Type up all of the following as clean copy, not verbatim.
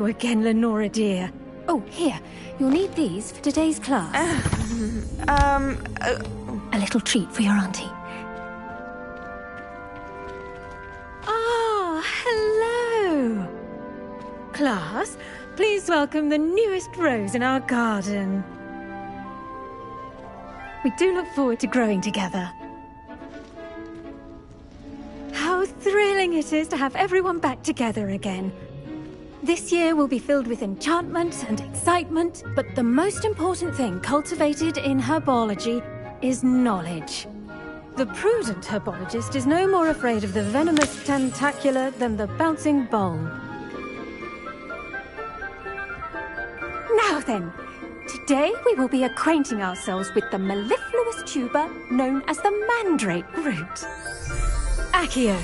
Again, Lenora dear. Oh, here. You'll need these for today's class. A little treat for your auntie. Ah, hello. Class, please welcome the newest rose in our garden. We do look forward to growing together. How thrilling it is to have everyone back together again. This year will be filled with enchantment and excitement, but the most important thing cultivated in herbology is knowledge. The prudent herbologist is no more afraid of the venomous tentacular than the bouncing bowl. Now then, today we will be acquainting ourselves with the mellifluous tuber known as the mandrake root. Accio.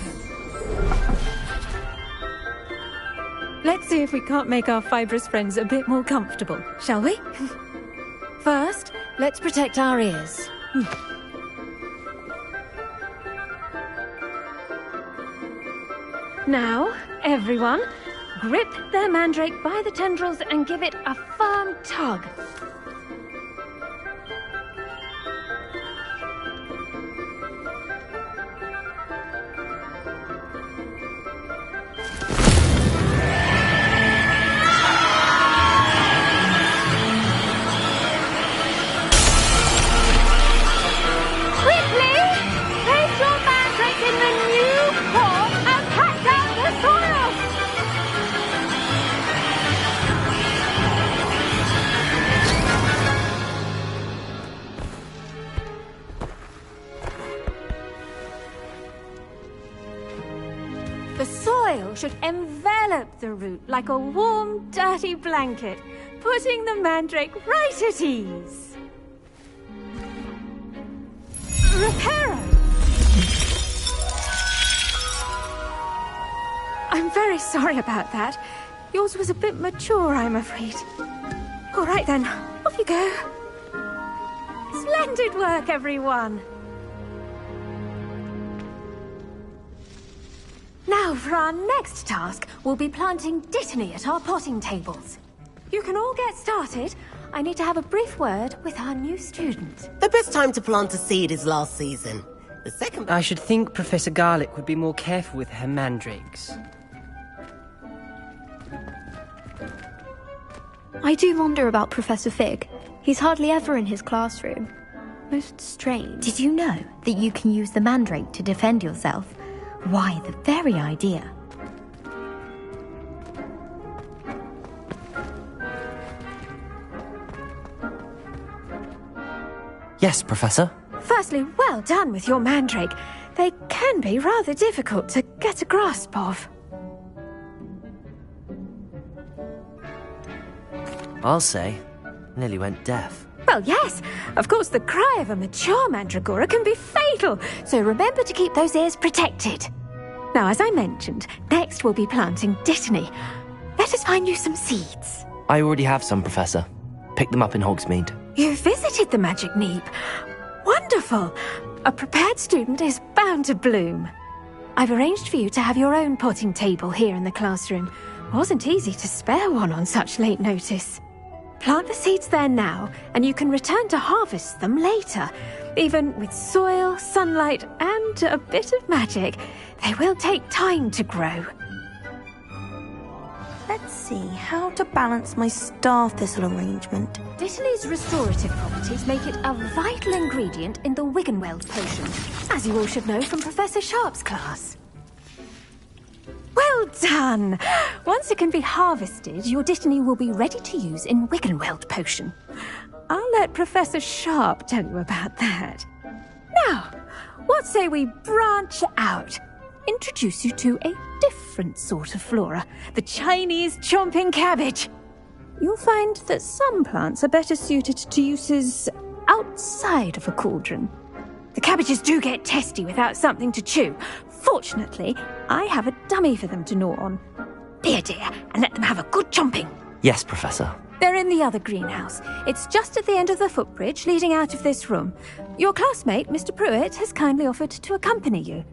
Let's see if we can't make our fibrous friends a bit more comfortable, shall we? First, let's protect our ears. Now, everyone, grip their mandrake by the tendrils and give it a firm tug. The soil should envelop the root like a warm, dirty blanket, putting the mandrake right at ease. Reparo! I'm very sorry about that. Yours was a bit mature, I'm afraid. All right then, off you go. Splendid work, everyone! Now, for our next task, we'll be planting dittany at our potting tables. You can all get started. I need to have a brief word with our new student. The best time to plant a seed is last season. The second... I should think Professor Garlick would be more careful with her mandrakes. I do wonder about Professor Fig. He's hardly ever in his classroom. Most strange. Did you know that you can use the mandrake to defend yourself? Why, the very idea. Yes, Professor. Firstly, well done with your mandrake. They can be rather difficult to get a grasp of. I'll say, nearly went deaf. Well, yes. Of course, the cry of a mature mandragora can be fatal, so remember to keep those ears protected. Now, as I mentioned, next we'll be planting dittany. Let us find you some seeds. I already have some, Professor. Picked them up in Hogsmeade. You visited the Magic Neep. Wonderful. A prepared student is bound to bloom. I've arranged for you to have your own potting table here in the classroom. Wasn't easy to spare one on such late notice. Plant the seeds there now, and you can return to harvest them later. Even with soil, sunlight, and a bit of magic, they will take time to grow. Let's see how to balance my star thistle arrangement. Dittany's restorative properties make it a vital ingredient in the Wiggenweld potion, as you all should know from Professor Sharp's class. Well done! Once it can be harvested, your dittany will be ready to use in Wiggenweld potion. I'll let Professor Sharp tell you about that. Now, what say we branch out? Introduce you to a different sort of flora, the Chinese chomping cabbage. You'll find that some plants are better suited to uses outside of a cauldron. The cabbages do get testy without something to chew. Fortunately, I have a dummy for them to gnaw on. Here, dear, and let them have a good chomping. Yes, Professor. They're in the other greenhouse. It's just at the end of the footbridge leading out of this room. Your classmate, Mr. Pruitt, has kindly offered to accompany you.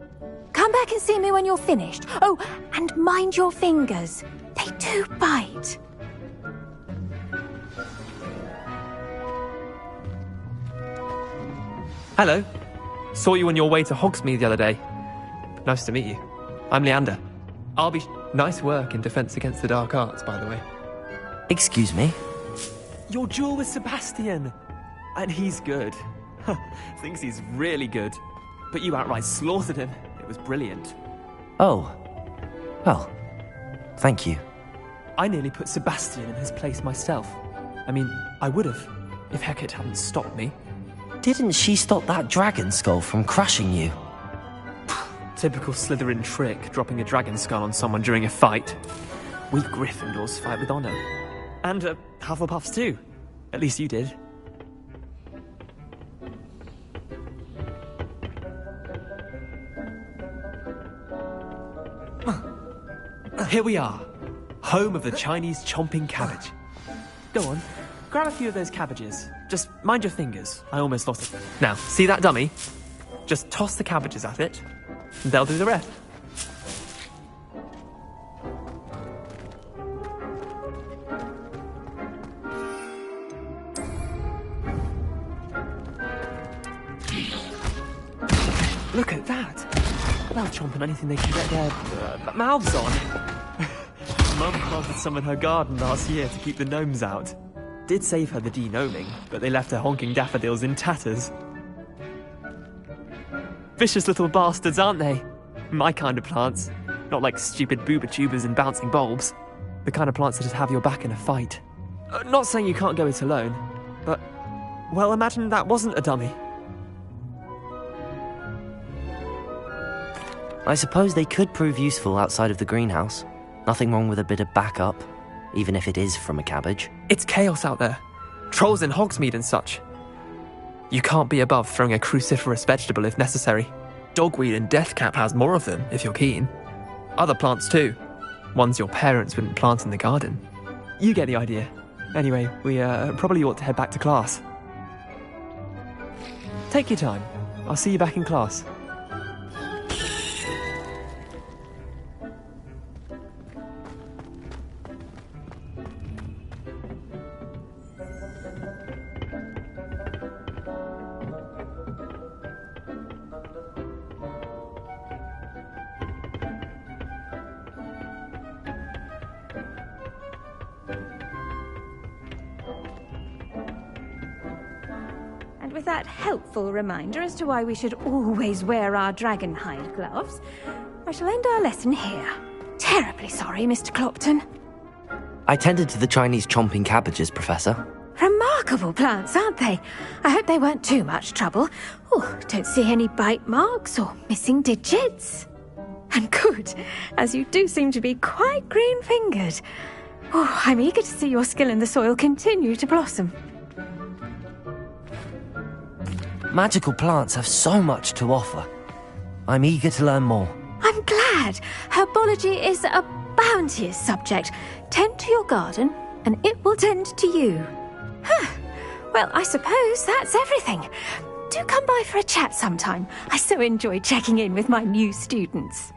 Come back and see me when you're finished. Oh, and mind your fingers. They do bite. Hello. Saw you on your way to Hogsmeade the other day. Nice to meet you. I'm Leander. I'll be... Nice work in Defense Against the Dark Arts, by the way. Excuse me? Your duel with Sebastian! And he's good. Thinks he's really good. But you outright slaughtered him. It was brilliant. Oh. Well, thank you. I nearly put Sebastian in his place myself. I mean, I would have, if Hecate hadn't stopped me. Didn't she stop that dragon skull from crushing you? Typical Slytherin trick, dropping a dragon skull on someone during a fight. We Gryffindors fight with honor. And Hufflepuffs too. At least you did. Here we are, home of the Chinese chomping cabbage. Go on, grab a few of those cabbages. Just mind your fingers. I almost lost it. Now, see that dummy? Just toss the cabbages at it, and they'll do the rest. Look at that! They'll chomp on anything they can get their mouths on. Mum planted some in her garden last year to keep the gnomes out. Did save her the de-gnoming, but they left her honking daffodils in tatters. Vicious little bastards, aren't they? My kind of plants. Not like stupid booba tubers and bouncing bulbs. The kind of plants that just have your back in a fight. Not saying you can't go it alone, but... Well, imagine that wasn't a dummy. I suppose they could prove useful outside of the greenhouse. Nothing wrong with a bit of backup, even if it is from a cabbage. It's chaos out there. Trolls in Hogsmeade and such. You can't be above throwing a cruciferous vegetable if necessary. Dogweed and deathcap has more of them, if you're keen. Other plants too. Ones your parents wouldn't plant in the garden. You get the idea. Anyway, we probably ought to head back to class. Take your time. I'll see you back in class. With that helpful reminder as to why we should always wear our dragon hide gloves, I shall end our lesson here. Terribly sorry, Mr. Clopton. I tended to the Chinese chomping cabbages, Professor. Remarkable plants, aren't they? I hope they weren't too much trouble. Oh, don't see any bite marks or missing digits. And good, as you do seem to be quite green-fingered. Oh, I'm eager to see your skill in the soil continue to blossom. Magical plants have so much to offer. I'm eager to learn more. I'm glad. Herbology is a bounteous subject. Tend to your garden, and it will tend to you. Well, I suppose that's everything. Do come by for a chat sometime. I so enjoy checking in with my new students.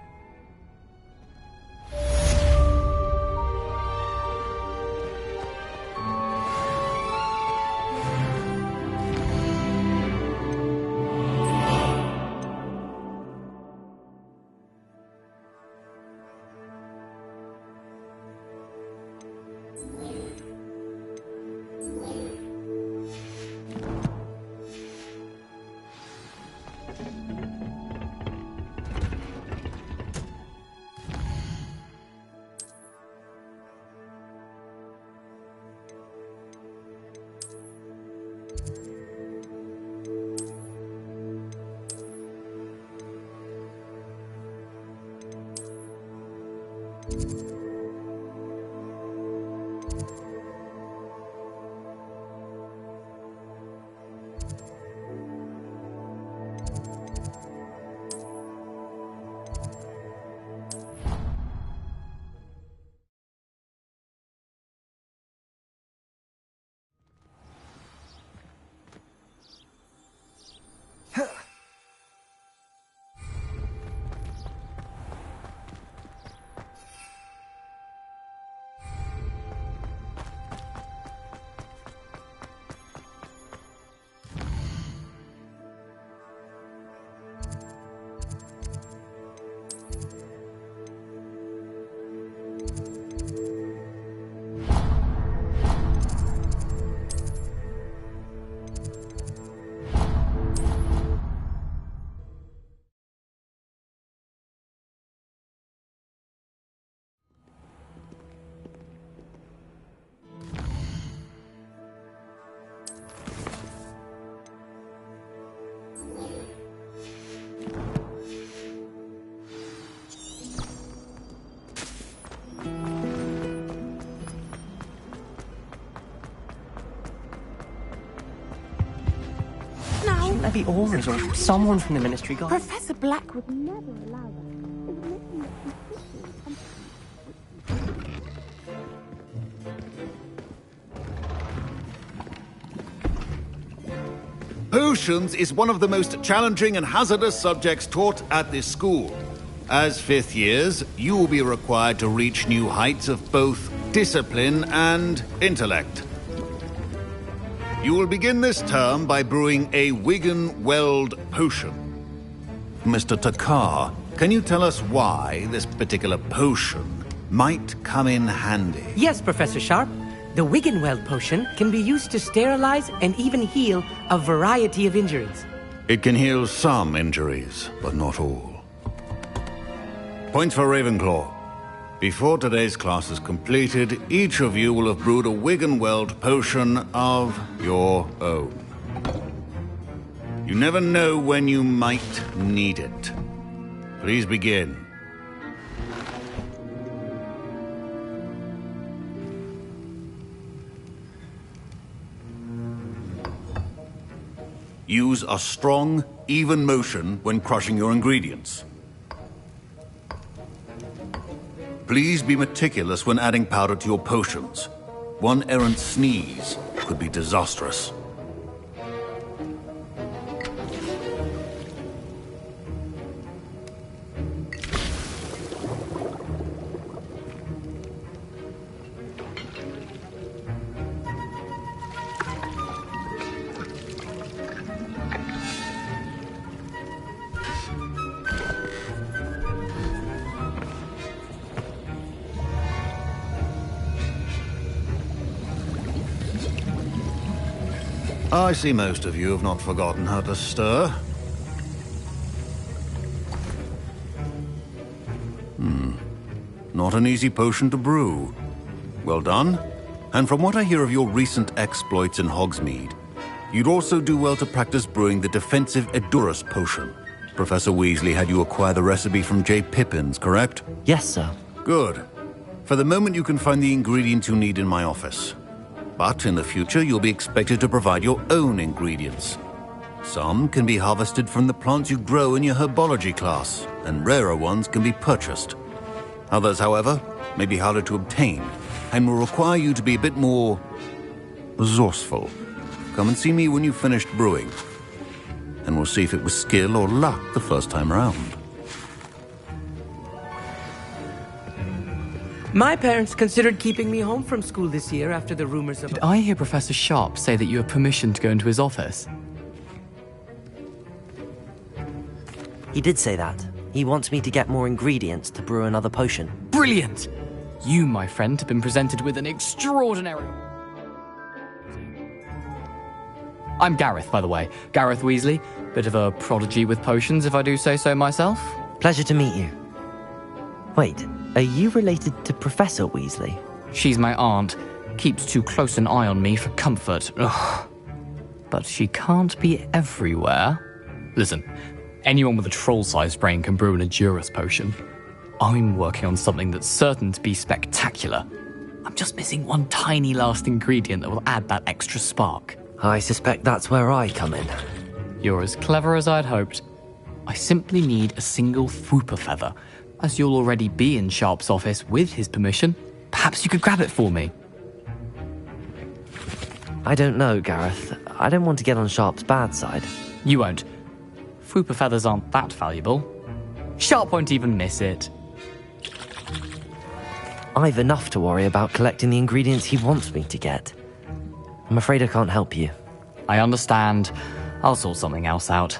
there be auras or someone from the Ministry Guard? Professor Black would never allow that. Potions is one of the most challenging and hazardous subjects taught at this school. As fifth years, you will be required to reach new heights of both discipline and intellect. You will begin this term by brewing a Wiggenweld potion. Mr. Takar, can you tell us why this particular potion might come in handy? Yes, Professor Sharp. The Wiggenweld potion can be used to sterilize and even heal a variety of injuries. It can heal some injuries, but not all. Points for Ravenclaw. Before today's class is completed, each of you will have brewed a Wiggenweld potion of your own. You never know when you might need it. Please begin. Use a strong, even motion when crushing your ingredients. Please be meticulous when adding powder to your potions. One errant sneeze could be disastrous. I see most of you have not forgotten how to stir. Not an easy potion to brew. Well done. And from what I hear of your recent exploits in Hogsmeade, you'd also do well to practice brewing the defensive Edurus potion. Professor Weasley had you acquire the recipe from J. Pippins, correct? Yes, sir. Good. For the moment, you can find the ingredients you need in my office. But in the future, you'll be expected to provide your own ingredients. Some can be harvested from the plants you grow in your herbology class, and rarer ones can be purchased. Others, however, may be harder to obtain, and will require you to be a bit more resourceful. Come and see me when you've finished brewing, and we'll see if it was skill or luck the first time around. My parents considered keeping me home from school this year after the rumors of... Did I hear Professor Sharp say that you have permission to go into his office? He did say that. He wants me to get more ingredients to brew another potion. Brilliant! You, my friend, have been presented with an extraordinary... I'm Gareth, by the way. Gareth Weasley. Bit of a prodigy with potions, if I do say so myself. Pleasure to meet you. Wait, are you related to Professor Weasley? She's my aunt. Keeps too close an eye on me for comfort. Ugh. But she can't be everywhere. Listen, anyone with a troll-sized brain can brew an Edurus potion. I'm working on something that's certain to be spectacular. I'm just missing one tiny last ingredient that will add that extra spark. I suspect that's where I come in. You're as clever as I'd hoped. I simply need a single Fwooper feather. As you'll already be in Sharp's office with his permission, perhaps you could grab it for me. I don't know, Gareth. I don't want to get on Sharp's bad side. You won't. Fwooper feathers aren't that valuable. Sharp won't even miss it. I've enough to worry about collecting the ingredients he wants me to get. I'm afraid I can't help you. I understand. I'll sort something else out.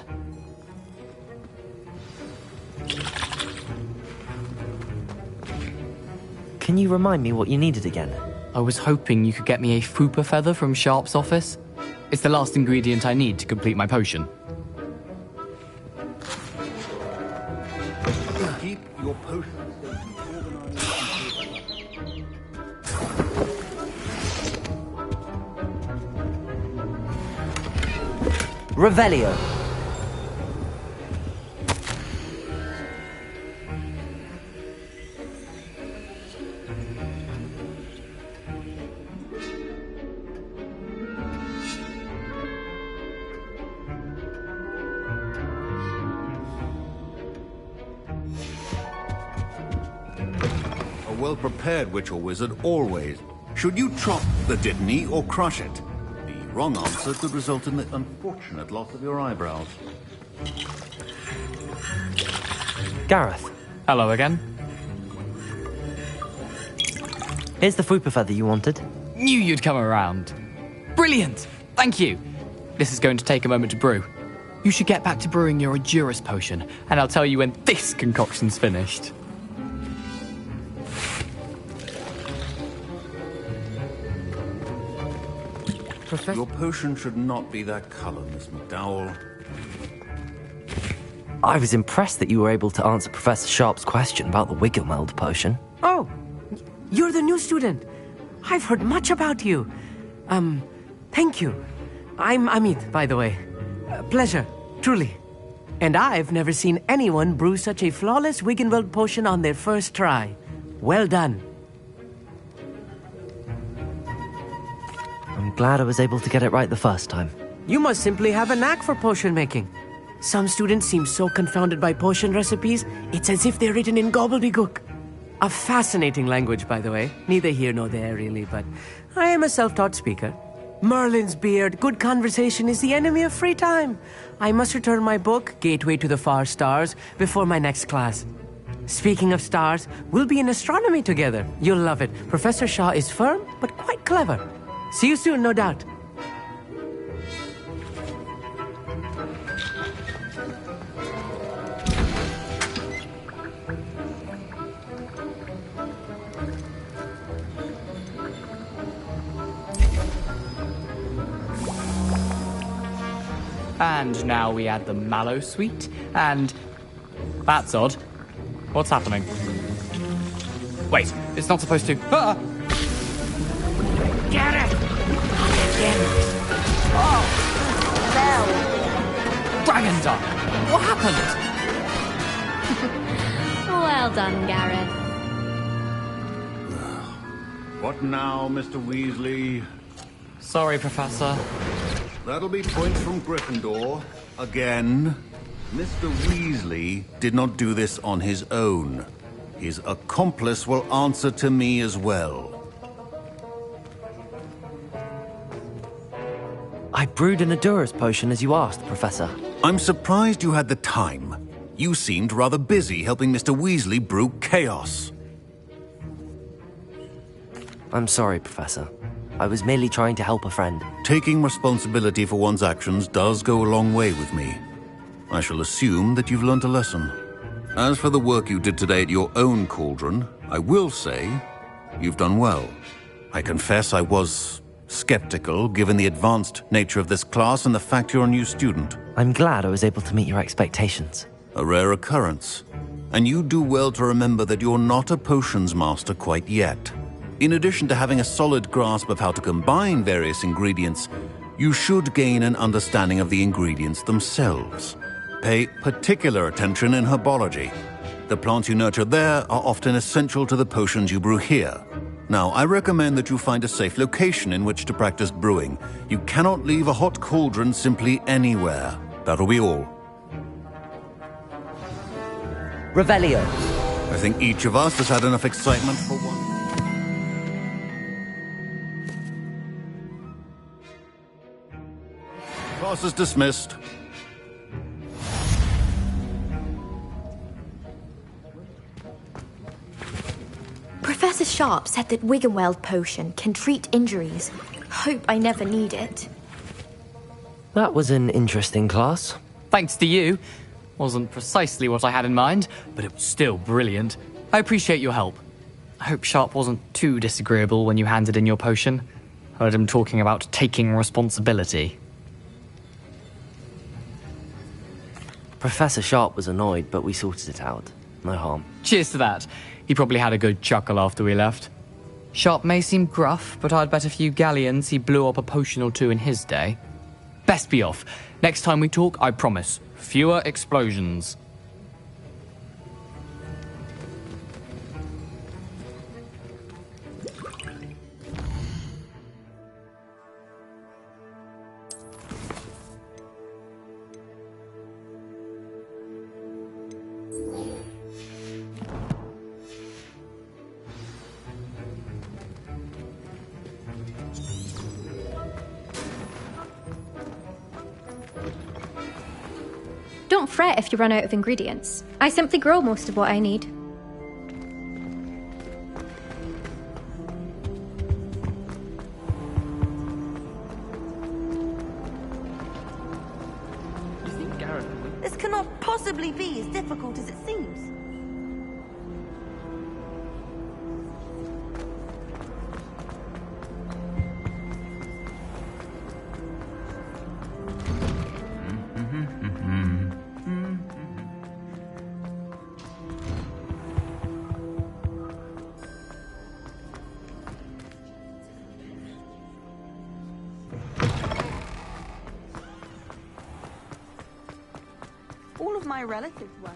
Can you remind me what you needed again? I was hoping you could get me a Fwooper feather from Sharp's office. It's the last ingredient I need to complete my potion. Keep your potions. Revelio. well-prepared witch or wizard always. Should you chop the dittany or crush it? The wrong answer could result in the unfortunate loss of your eyebrows. Gareth, Hello again. here's the fupa feather you wanted. Knew you'd come around. Brilliant! Thank you. This is going to take a moment to brew. You should get back to brewing your Adurus potion, and I'll tell you when this concoction's finished. Your potion should not be that color, Miss McDowell. I was impressed that you were able to answer Professor Sharp's question about the Wiggenweld potion. Oh, you're the new student. I've heard much about you. Thank you. I'm Amit, by the way. Pleasure, truly. And I've never seen anyone brew such a flawless Wiggenweld potion on their first try. Well done. I'm glad I was able to get it right the first time. You must simply have a knack for potion making. Some students seem so confounded by potion recipes, it's as if they're written in gobbledygook. A fascinating language, by the way. Neither here nor there, really, but I am a self-taught speaker. Merlin's beard, good conversation is the enemy of free time. I must return my book, Gateway to the Far Stars, before my next class. Speaking of stars, we'll be in astronomy together. You'll love it. Professor Shaw is firm, but quite clever. See you soon, no doubt. And now we add the mallow sweet, and... That's odd. What's happening? Wait, it's not supposed to... Ah! Get it! Oh! Dragon Duck! What happened? Well done, Gareth. What now, Mr. Weasley? Sorry, Professor. That'll be points from Gryffindor. Again. Mr. Weasley did not do this on his own. His accomplice will answer to me as well. I brewed an Adurus potion as you asked, Professor. I'm surprised you had the time. You seemed rather busy helping Mr. Weasley brew chaos. I'm sorry, Professor. I was merely trying to help a friend. Taking responsibility for one's actions does go a long way with me. I shall assume that you've learnt a lesson. As for the work you did today at your own cauldron, I will say you've done well. I confess I was skeptical, given the advanced nature of this class and the fact you're a new student. I'm glad I was able to meet your expectations. A rare occurrence. And you do well to remember that you're not a potions master quite yet. In addition to having a solid grasp of how to combine various ingredients, you should gain an understanding of the ingredients themselves. Pay particular attention in herbology. The plants you nurture there are often essential to the potions you brew here. Now, I recommend that you find a safe location in which to practice brewing. You cannot leave a hot cauldron simply anywhere. That'll be all. Revelio. I think each of us has had enough excitement for one. Class is dismissed. Professor Sharp said that Wiggenweld potion can treat injuries. Hope I never need it. That was an interesting class. Thanks to you. Wasn't precisely what I had in mind, but it was still brilliant. I appreciate your help. I hope Sharp wasn't too disagreeable when you handed in your potion. Heard him talking about taking responsibility. Professor Sharp was annoyed, but we sorted it out. No harm. Cheers to that. He probably had a good chuckle after we left. Sharp may seem gruff, but I'd bet a few galleons he blew up a potion or two in his day. Best be off. Next time we talk, I promise, fewer explosions. Don't fret if you run out of ingredients. I simply grow most of what I need. This cannot possibly be as difficult as it seems. All of my relatives were.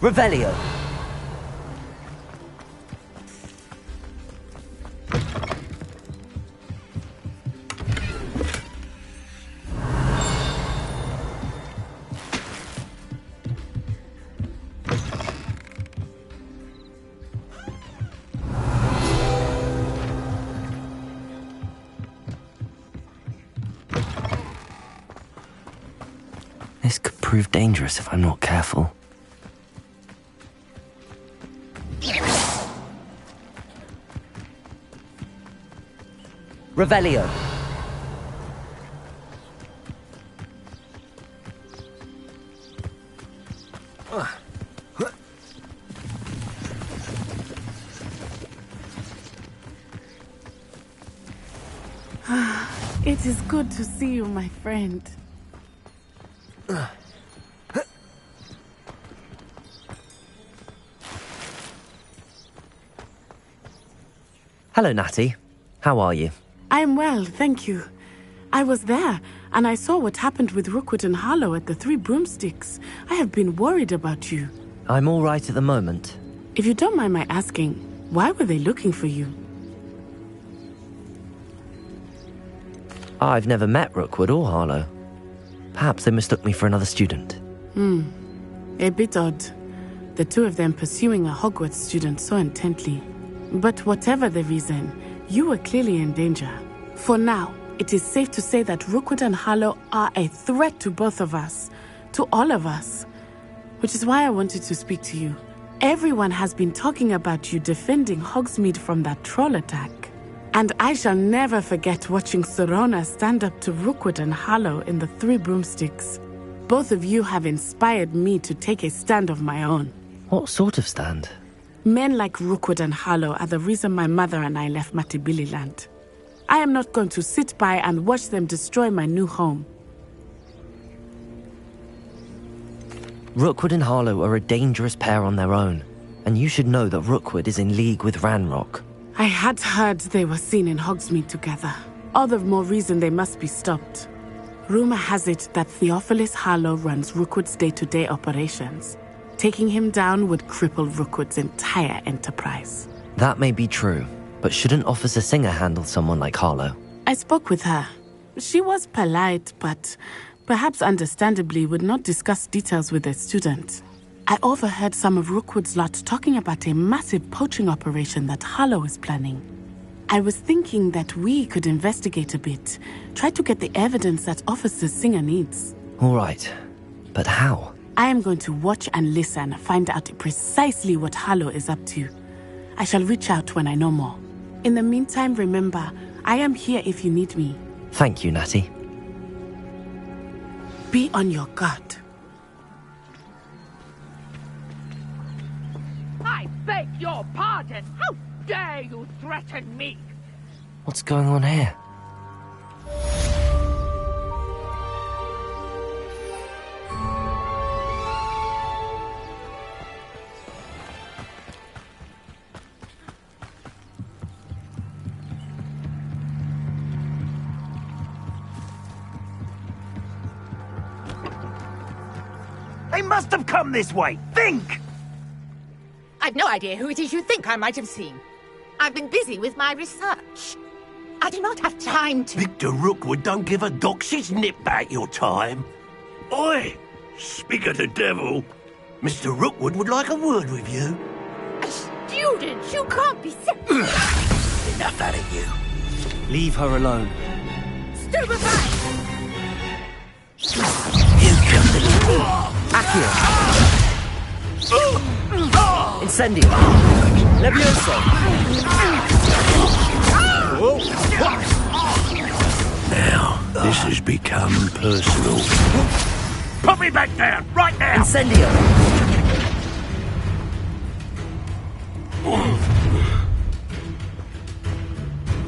Revelio. This could prove dangerous if I'm not careful. Revelio. It is good to see you, my friend. Hello, Natty. How are you? I'm well, thank you. I was there, and I saw what happened with Rookwood and Harlow at the Three Broomsticks. I have been worried about you. I'm all right at the moment. If you don't mind my asking, why were they looking for you? I've never met Rookwood or Harlow. Perhaps they mistook me for another student. A bit odd. The two of them pursuing a Hogwarts student so intently. But whatever the reason, you were clearly in danger. For now, it is safe to say that Rookwood and Harlow are a threat to both of us. To all of us. Which is why I wanted to speak to you. Everyone has been talking about you defending Hogsmeade from that troll attack. And I shall never forget watching Serona stand up to Rookwood and Harlow in the Three Broomsticks. Both of you have inspired me to take a stand of my own. What sort of stand? Men like Rookwood and Harlow are the reason my mother and I left Matibili-land. I am not going to sit by and watch them destroy my new home. Rookwood and Harlow are a dangerous pair on their own, and you should know that Rookwood is in league with Ranrock. I had heard they were seen in Hogsmeade together. All the more reason they must be stopped. Rumor has it that Theophilus Harlow runs Rookwood's day-to-day operations. Taking him down would cripple Rookwood's entire enterprise. That may be true, but shouldn't Officer Singer handle someone like Harlow? I spoke with her. She was polite, but perhaps understandably would not discuss details with a student. I overheard some of Rookwood's lot talking about a massive poaching operation that Harlow is planning. I was thinking that we could investigate a bit, try to get the evidence that Officer Singer needs. All right, but how? I am going to watch and listen, find out precisely what Harlow is up to. I shall reach out when I know more. In the meantime, remember, I am here if you need me. Thank you, Natty. Be on your guard. I beg your pardon! How dare you threaten me? What's going on here? They must have come this way. Think! I've no idea who it is you think I might have seen. I've been busy with my research. I do not have time to... Victor Rookwood don't give a doxy's nip back your time. Oi! Speak of the devil. Mr. Rookwood would like a word with you. A student? You can't be serious. Enough out of you. Leave her alone. Stupefy! You just... Accio! Incendio! Levioso! Now, this has become personal. Put me back down, right now! Incendio!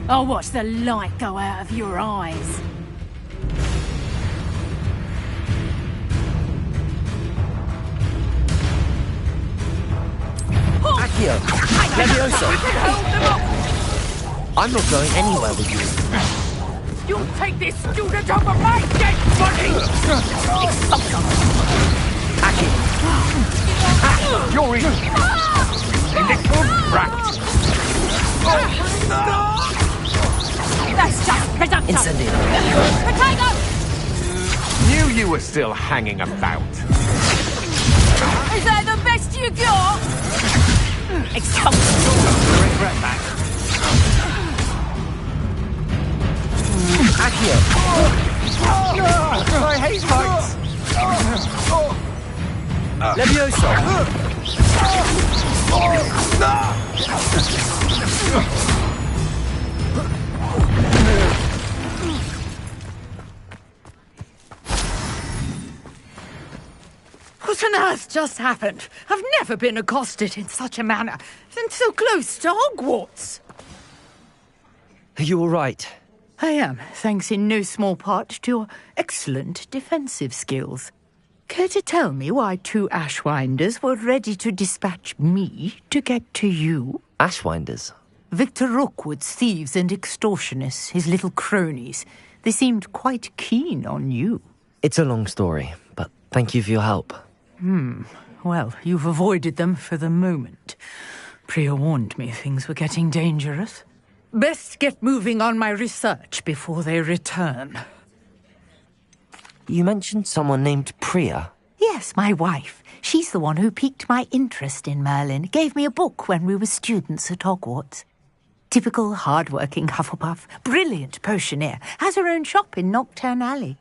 I'll watch the light go out of your eyes. Accio! Levioso! I'm not going anywhere with you. You take this student over my dead body! Accio! You're in! Little brat! That's just presumption! Incendio! Potato! Knew you were still hanging about. Is that the best you got? Expulsion! Regret that. Accio! I hate heights! Levioso! What on earth just happened? I've never been accosted in such a manner, and so close to Hogwarts. Are you all right? I am, thanks in no small part to your excellent defensive skills. Care to tell me why two Ashwinders were ready to dispatch me to get to you? Ashwinders? Victor Rookwood's thieves and extortionists, his little cronies. They seemed quite keen on you. It's a long story, but thank you for your help. Well, you've avoided them for the moment. Priya warned me things were getting dangerous. Best get moving on my research before they return. You mentioned someone named Priya. Yes, my wife. She's the one who piqued my interest in Merlin. Gave me a book when we were students at Hogwarts. Typical hard-working Hufflepuff. Brilliant potioneer. Has her own shop in Nocturne Alley.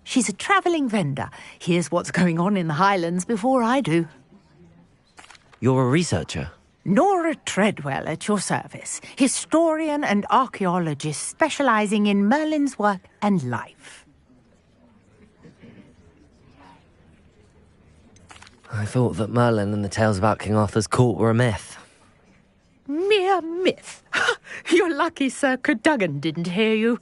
She's a travelling vendor. Hears what's going on in the Highlands before I do. You're a researcher? Nora Treadwell at your service. Historian and archaeologist specialising in Merlin's work and life. I thought that Merlin and the tales about King Arthur's court were a myth. Mere myth. You're lucky Sir Cadogan didn't hear you.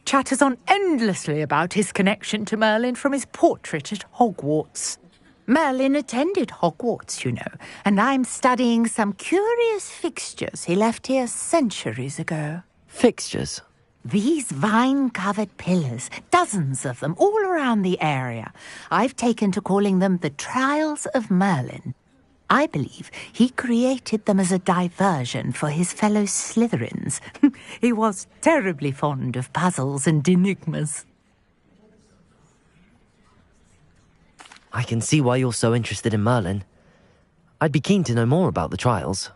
Chatters on endlessly about his connection to Merlin from his portrait at Hogwarts. Merlin attended Hogwarts, you know, and I'm studying some curious fixtures he left here centuries ago. Fixtures? These vine-covered pillars, dozens of them, all around the area. I've taken to calling them the Trials of Merlin. I believe he created them as a diversion for his fellow Slytherins. He was terribly fond of puzzles and enigmas. I can see why you're so interested in Merlin. I'd be keen to know more about the trials.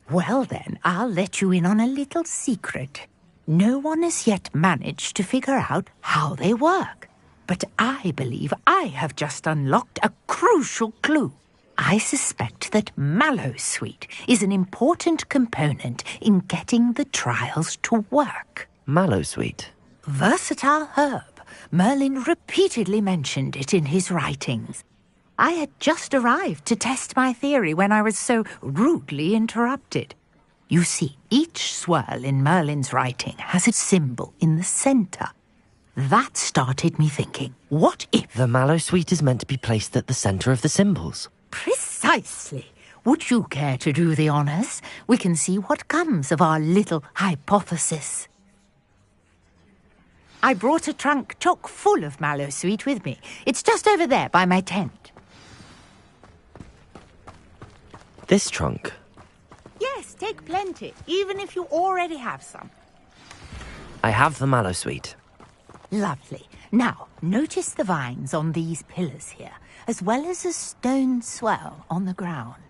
Well then, I'll let you in on a little secret. No one has yet managed to figure out how they work. But I believe I have just unlocked a crucial clue. I suspect that Mallowsweet is an important component in getting the trials to work. Mallowsweet? Versatile herb. Merlin repeatedly mentioned it in his writings. I had just arrived to test my theory when I was so rudely interrupted. You see, each swirl in Merlin's writing has a symbol in the centre. That started me thinking, what if... The Mallowsweet is meant to be placed at the centre of the symbols. Precisely. Would you care to do the honours? We can see what comes of our little hypothesis. I brought a trunk chock full of Mallowsweet with me. It's just over there by my tent. This trunk? Yes, take plenty, even if you already have some. I have the Mallowsweet. Lovely. Now, notice the vines on these pillars here, as well as a stone swell on the ground.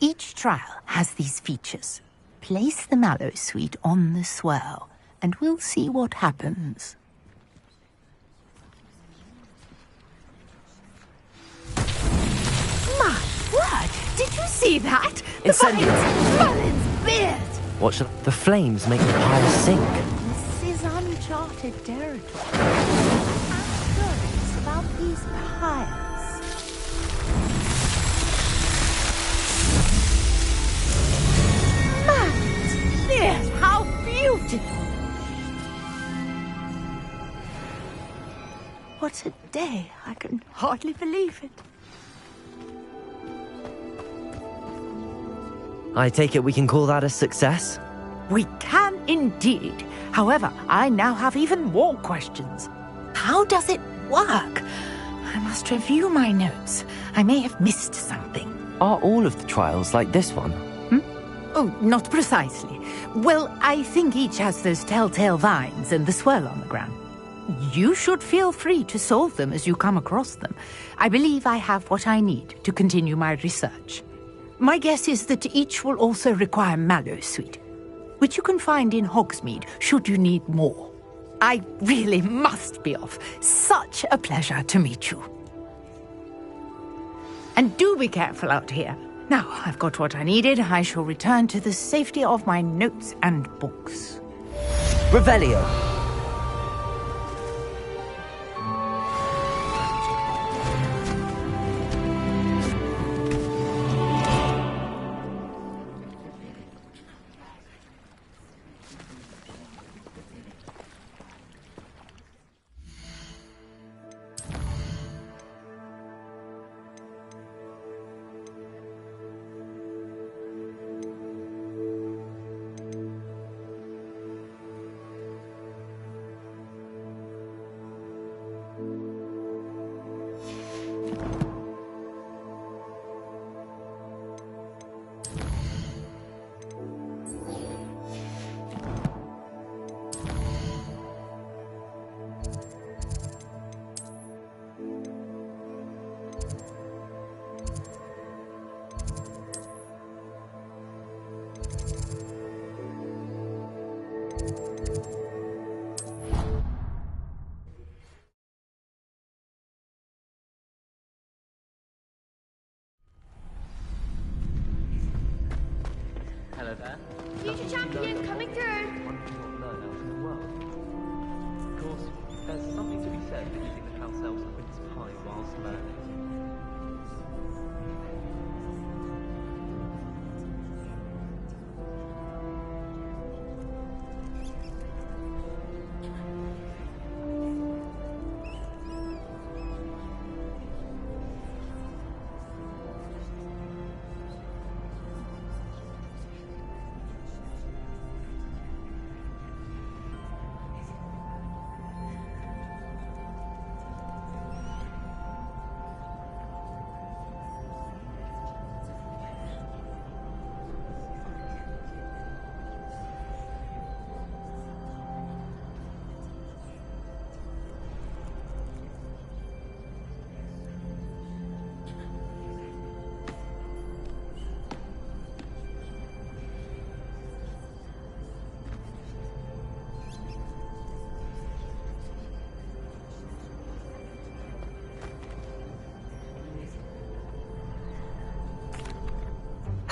Each trial has these features. Place the Mallowsweet on the swell, and we'll see what happens. My word! Did you see that? The vines! Merlin's beard! Watch the flames make the pile sink. This is uncharted territory. I'm curious about these piles. Merlin's beard! How beautiful! What a day! I can hardly believe it. I take it we can call that a success? We can indeed. However, I now have even more questions. How does it work? I must review my notes. I may have missed something. Are all of the trials like this one? Oh, not precisely. Well, I think each has those telltale vines and the swirl on the ground. You should feel free to solve them as you come across them. I believe I have what I need to continue my research. My guess is that each will also require Mallowsweet, which you can find in Hogsmeade should you need more. I really must be off. Such a pleasure to meet you. And do be careful out here. Now, I've got what I needed. I shall return to the safety of my notes and books. Revelio.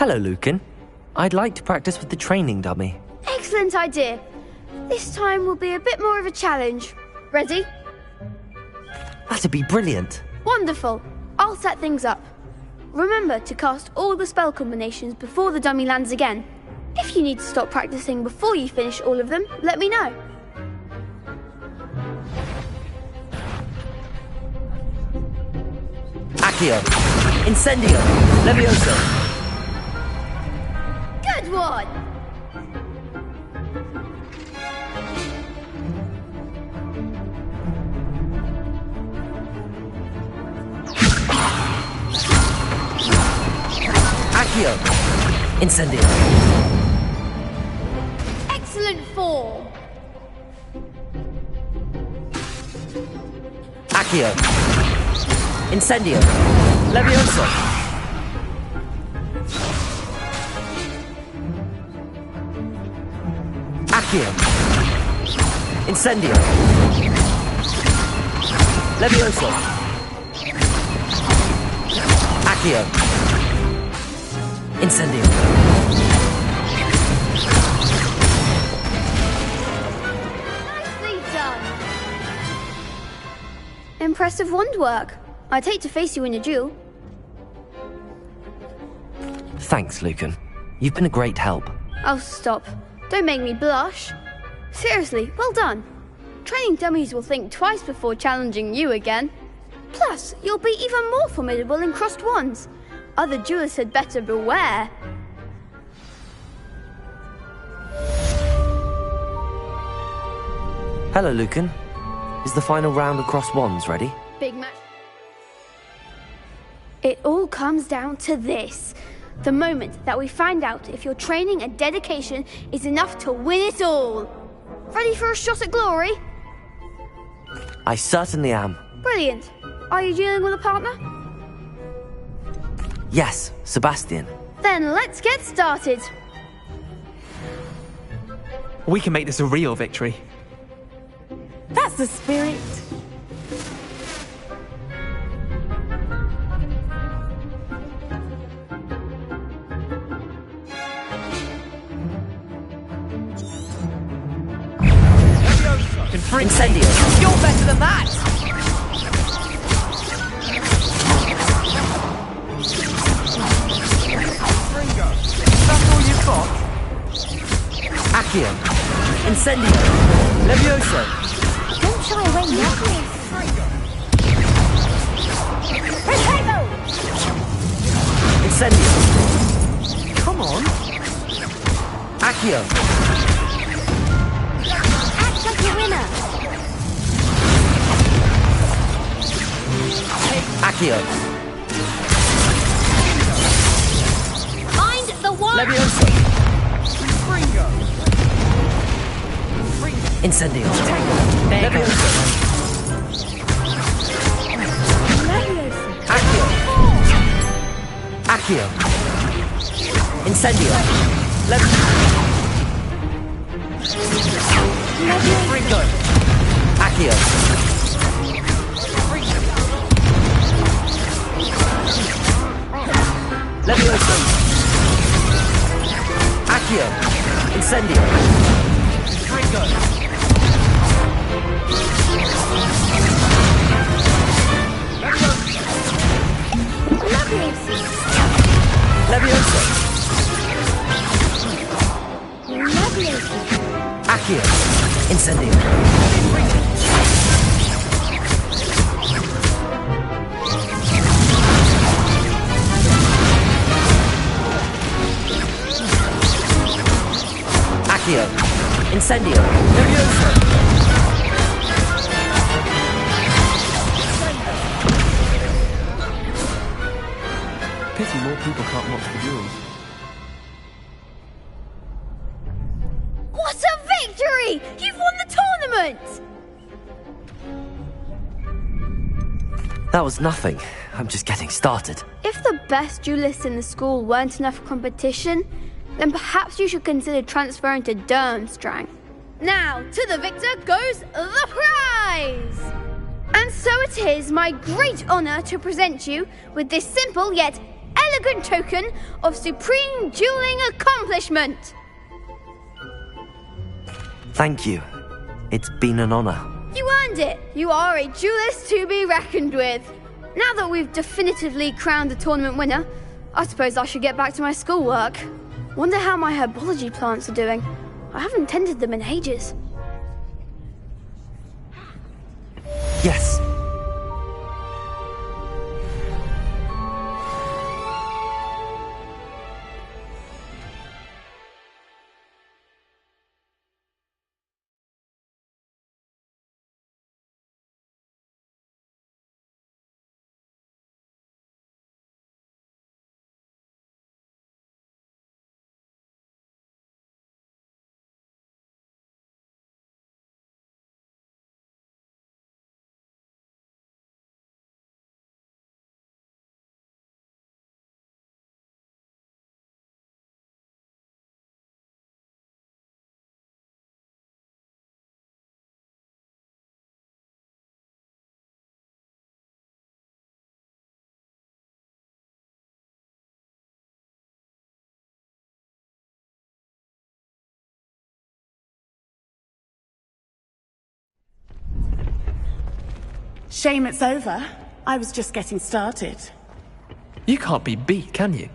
Hello, Lucan. I'd like to practice with the training dummy. Excellent idea. This time will be a bit more of a challenge. Ready? That'd be brilliant. Wonderful. I'll set things up. Remember to cast all the spell combinations before the dummy lands again. If you need to stop practicing before you finish all of them, let me know. Accio. Incendio. Levioso. Good one! Accio. Incendio. Excellent form! Accio. Incendio. Levioso. Accio. Incendio. Levioso. Accio. Incendio. Nicely done! Impressive wand work. I'd hate to face you in a duel. Thanks, Lucan. You've been a great help. Oh, stop. Don't make me blush. Seriously, well done. Training dummies will think twice before challenging you again. Plus, you'll be even more formidable in crossed wands. Other duelists had better beware. Hello, Lucan. Is the final round of crossed wands ready? Big match. It all comes down to this. The moment that we find out if your training and dedication is enough to win it all. Ready for a shot at glory? I certainly am. Brilliant. Are you dealing with a partner? Yes, Sebastian. Then let's get started. We can make this a real victory. That's the spirit. Incendio. You're better than that! That's all you've got? Accio. Incendio. Levioso. Don't shy away yet. Incendio. Come on. Accio. Act like a winner. Accio. Find the one. Levioso. Incendio. Levioso. Accio. Accio. Incendio. Levioso. Accio. Levioso. Accio. Incendio. Levioso. Accio. Incendio. Accio. Incendio. Levioso. Pity more people can't watch the duels. What a victory! You've won the tournament! That was nothing. I'm just getting started. If the best duelists in the school weren't enough for competition, then perhaps you should consider transferring to Durmstrang. Now, to the victor goes the prize! And so it is my great honor to present you with this simple yet elegant token of supreme dueling accomplishment. Thank you. It's been an honor. You earned it. You are a duelist to be reckoned with. Now that we've definitively crowned the tournament winner, I suppose I should get back to my schoolwork. Wonder how my herbology plants are doing. I haven't tended them in ages. Yes. Shame it's over. I was just getting started. You can't be beat, can you?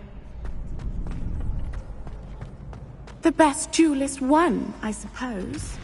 The best duelist won, I suppose.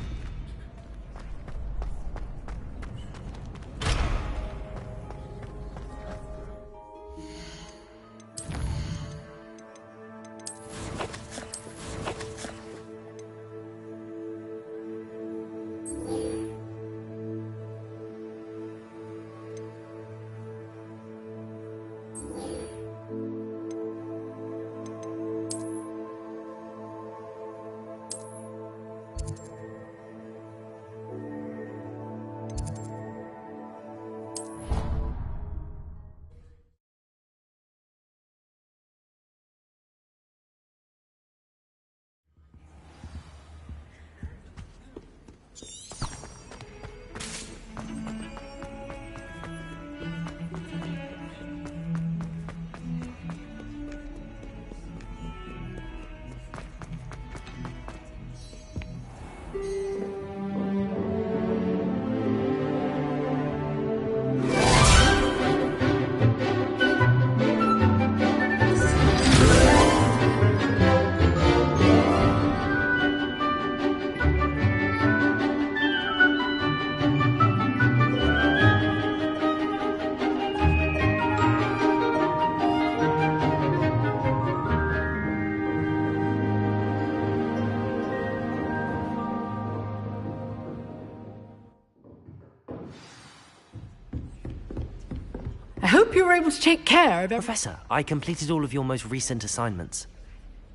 I hope you were able to take care of everything. Professor, I completed all of your most recent assignments.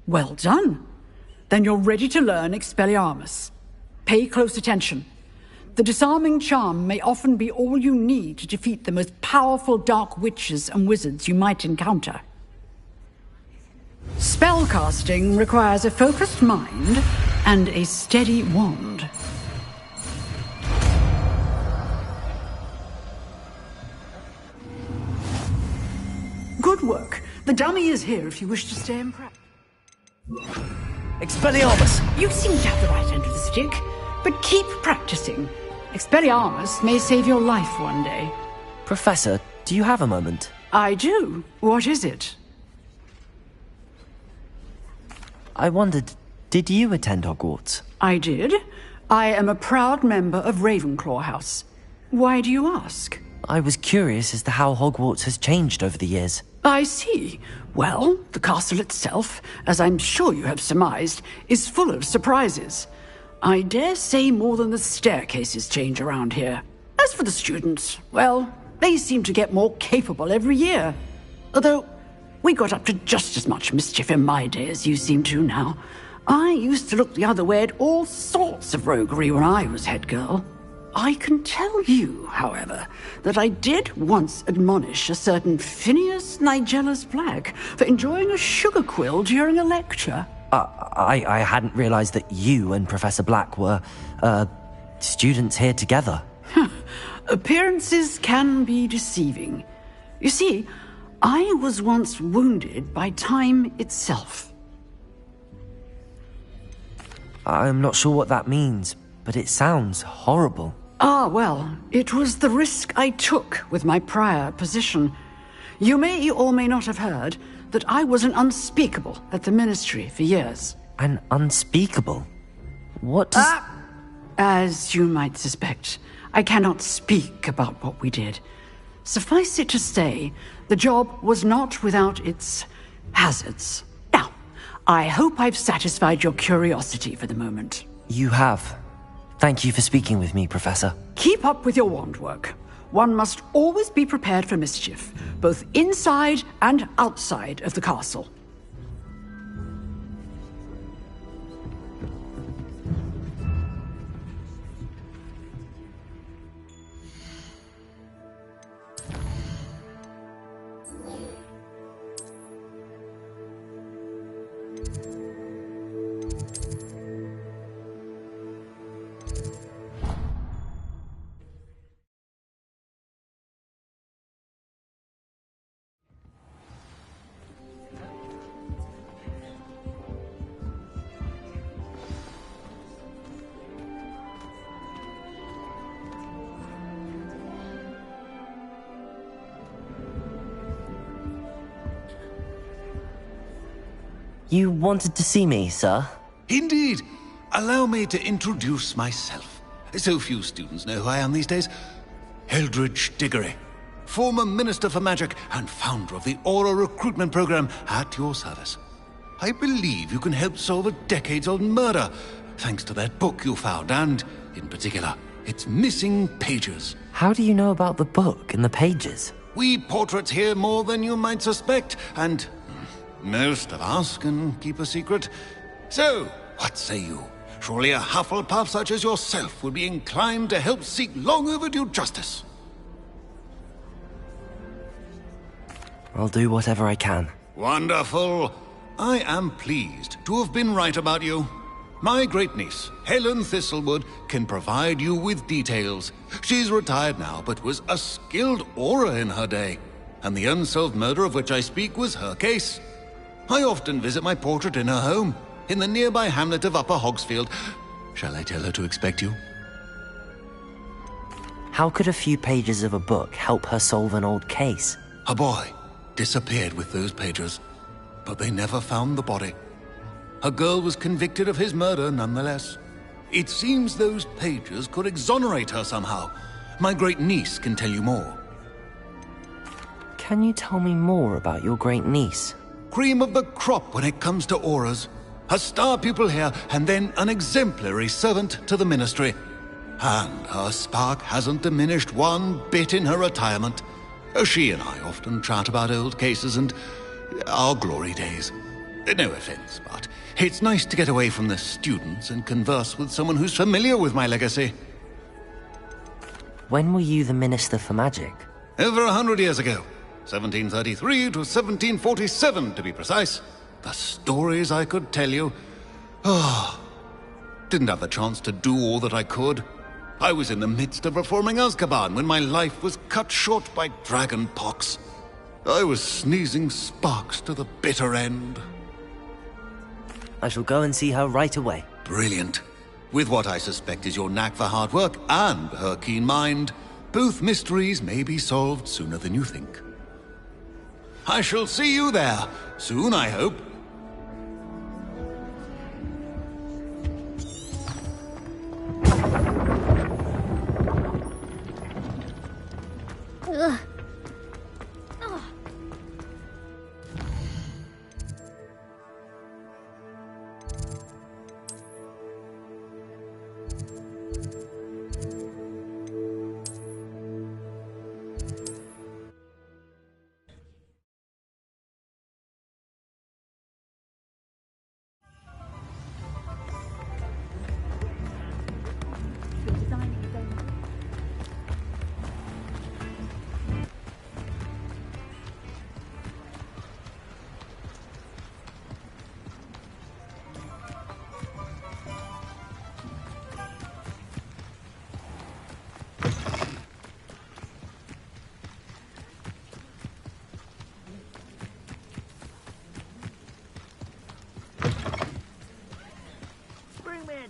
Well done. Then you're ready to learn Expelliarmus. Pay close attention. The disarming charm may often be all you need to defeat the most powerful dark witches and wizards you might encounter. Spellcasting requires a focused mind and a steady wand. Good work. The dummy is here if you wish to stay in practice. Expelliarmus! You seem to have the right end of the stick, but keep practicing. Expelliarmus may save your life one day. Professor, do you have a moment? I do. What is it? I wondered, did you attend Hogwarts? I did. I am a proud member of Ravenclaw House. Why do you ask? I was curious as to how Hogwarts has changed over the years. I see. Well, the castle itself, as I'm sure you have surmised, is full of surprises. I dare say more than the staircases change around here. As for the students, well, they seem to get more capable every year. Although, we got up to just as much mischief in my day as you seem to now. I used to look the other way at all sorts of roguery when I was head girl. I can tell you, however, that I did once admonish a certain Phineas Nigellus Black for enjoying a sugar quill during a lecture. I hadn't realized that you and Professor Black were, students here together. Appearances can be deceiving. You see, I was once wounded by time itself. I'm not sure what that means, but it sounds horrible. Ah, well, it was the risk I took with my prior position. You may or may not have heard that I was an unspeakable at the Ministry for years. An unspeakable? What does... As you might suspect, I cannot speak about what we did. Suffice it to say, the job was not without its hazards. Now, I hope I've satisfied your curiosity for the moment. You have. Thank you for speaking with me, Professor. Keep up with your wand work. One must always be prepared for mischief, both inside and outside of the castle. You wanted to see me, sir? Indeed. Allow me to introduce myself. So few students know who I am these days. Eldridge Diggory, former Minister for Magic and founder of the Aura Recruitment Program, at your service. I believe you can help solve a decades-old murder, thanks to that book you found, and, in particular, its missing pages. How do you know about the book and the pages? We portraits hear more than you might suspect, and most of us can keep a secret. So, what say you? Surely a Hufflepuff such as yourself would be inclined to help seek long overdue justice. I'll do whatever I can. Wonderful. I am pleased to have been right about you. My great-niece, Helen Thistlewood, can provide you with details. She's retired now, but was a skilled aura in her day. And the unsolved murder of which I speak was her case. I often visit my portrait in her home, in the nearby hamlet of Upper Hogsfield. Shall I tell her to expect you? How could a few pages of a book help her solve an old case? A boy disappeared with those pages, but they never found the body. A girl was convicted of his murder nonetheless. It seems those pages could exonerate her somehow. My great-niece can tell you more. Can you tell me more about your great-niece? Cream of the crop when it comes to auras. A star pupil here, and then an exemplary servant to the Ministry. And her spark hasn't diminished one bit in her retirement. She and I often chat about old cases and our glory days. No offense, but it's nice to get away from the students and converse with someone who's familiar with my legacy. When were you the Minister for Magic? Over 100 years ago. 1733 to 1747, to be precise. The stories I could tell you. Didn't have the chance to do all that I could. I was in the midst of reforming Azkaban when my life was cut short by dragon pox. I was sneezing sparks to the bitter end. I shall go and see her right away. Brilliant. With what I suspect is your knack for hard work and her keen mind, both mysteries may be solved sooner than you think. I shall see you there, soon I hope. Ugh.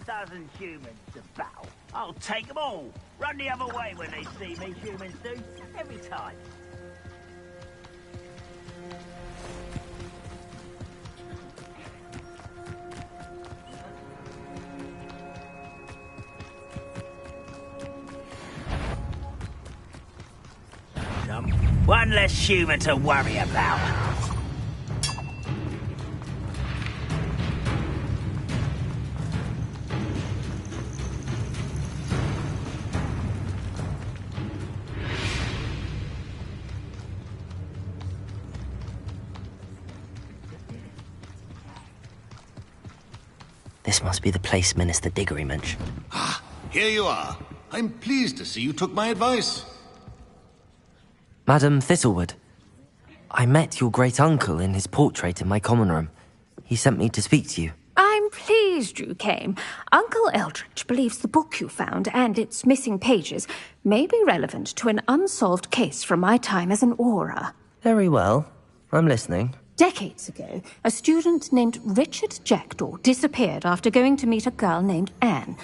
dozen humans to battle. I'll take them all. Run the other way when they see me, humans do. Every time. One less human to worry about. This must be the place Minister Diggory mentioned. Ah, here you are. I'm pleased to see you took my advice. Madam Thistlewood, I met your great-uncle in his portrait in my common room. He sent me to speak to you. I'm pleased you came. Uncle Eldridge believes the book you found and its missing pages may be relevant to an unsolved case from my time as an aura. Very well. I'm listening. Decades ago, a student named Richard Jackdaw disappeared after going to meet a girl named Anne.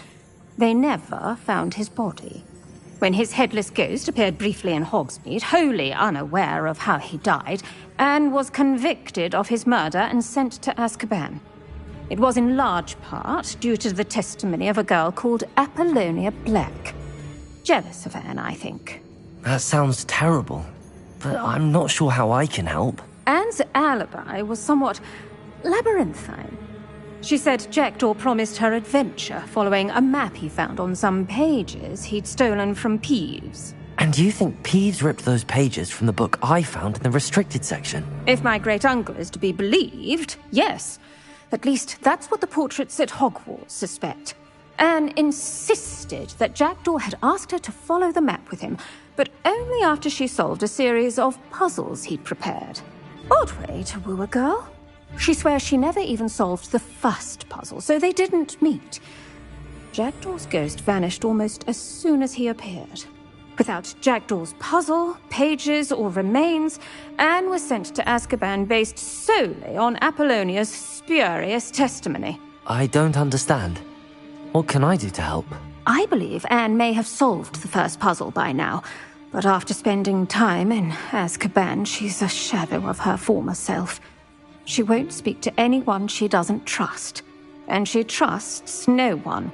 They never found his body. When his headless ghost appeared briefly in Hogsmeade, wholly unaware of how he died, Anne was convicted of his murder and sent to Azkaban. It was in large part due to the testimony of a girl called Apollonia Black. Jealous of Anne, I think. That sounds terrible, but I'm not sure how I can help. Anne's alibi was somewhat labyrinthine. She said Jackdaw promised her adventure following a map he found on some pages he'd stolen from Peeves. And do you think Peeves ripped those pages from the book I found in the restricted section? If my great-uncle is to be believed, yes. At least that's what the portraits at Hogwarts suspect. Anne insisted that Jackdaw had asked her to follow the map with him, but only after she solved a series of puzzles he'd prepared. Odd way to woo a girl. She swears she never even solved the first puzzle, so they didn't meet. Jackdaw's ghost vanished almost as soon as he appeared. Without Jackdaw's puzzle, pages, or remains, Anne was sent to Azkaban based solely on Apollonia's spurious testimony. I don't understand. What can I do to help? I believe Anne may have solved the first puzzle by now, but after spending time in Azkaban, she's a shadow of her former self. She won't speak to anyone she doesn't trust, and she trusts no one.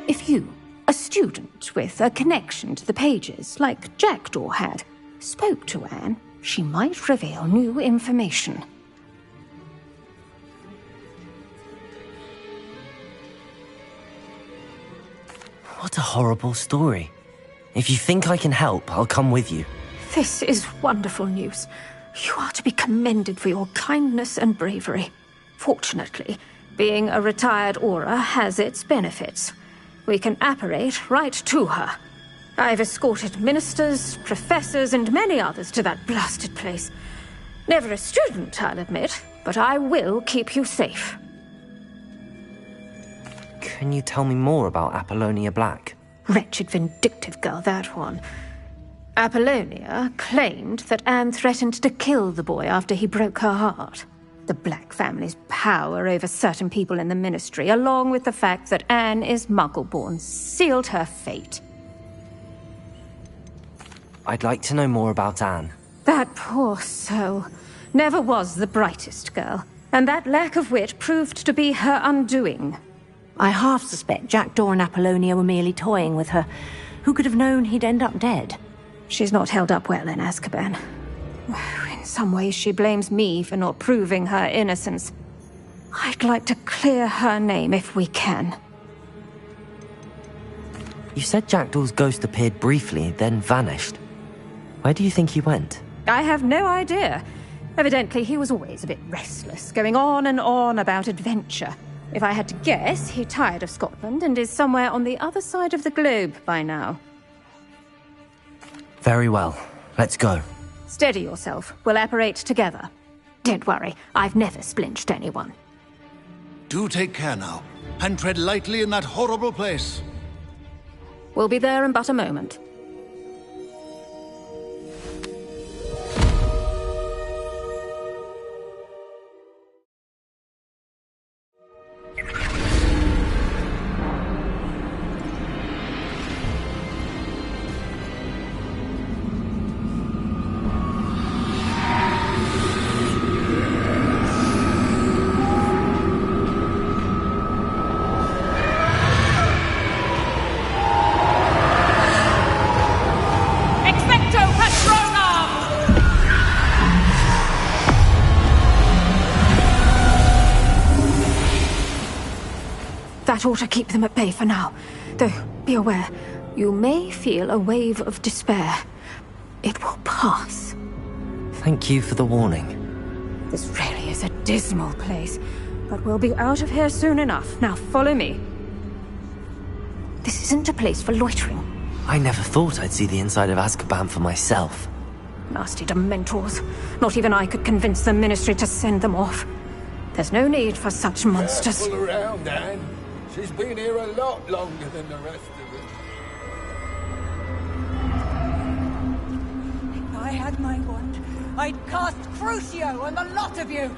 If you, a student with a connection to the pages, like Jackdaw had, spoke to Anne, she might reveal new information. What a horrible story. If you think I can help, I'll come with you. This is wonderful news. You are to be commended for your kindness and bravery. Fortunately, being a retired Aura has its benefits. We can apparate right to her. I've escorted ministers, professors, and many others to that blasted place. Never a student, I'll admit, but I will keep you safe. Can you tell me more about Apollonia Black? Wretched, vindictive girl, that one. Apollonia claimed that Anne threatened to kill the boy after he broke her heart. The Black family's power over certain people in the Ministry, along with the fact that Anne is Muggle-born, sealed her fate. I'd like to know more about Anne. That poor soul never was the brightest girl, and that lack of wit proved to be her undoing. I half suspect Jackdaw and Apollonia were merely toying with her. Who could have known he'd end up dead? She's not held up well in Azkaban. In some ways, she blames me for not proving her innocence. I'd like to clear her name if we can. You said Jackdaw's ghost appeared briefly, then vanished. Where do you think he went? I have no idea. Evidently, he was always a bit restless, going on and on about adventure. If I had to guess, he tired of Scotland and is somewhere on the other side of the globe by now. Very well. Let's go. Steady yourself. We'll apparate together. Don't worry, I've never splinched anyone. Do take care now, and tread lightly in that horrible place. We'll be there in but a moment. That ought to keep them at bay for now. Though, be aware, you may feel a wave of despair. It will pass. Thank you for the warning. This really is a dismal place, but we'll be out of here soon enough. Now follow me. This isn't a place for loitering. I never thought I'd see the inside of Azkaban for myself. Nasty Dementors. Not even I could convince the Ministry to send them off. There's no need for such monsters. Careful around, Anne. She's been here a lot longer than the rest of us. If I had my wand, I'd cast Crucio on the lot of you!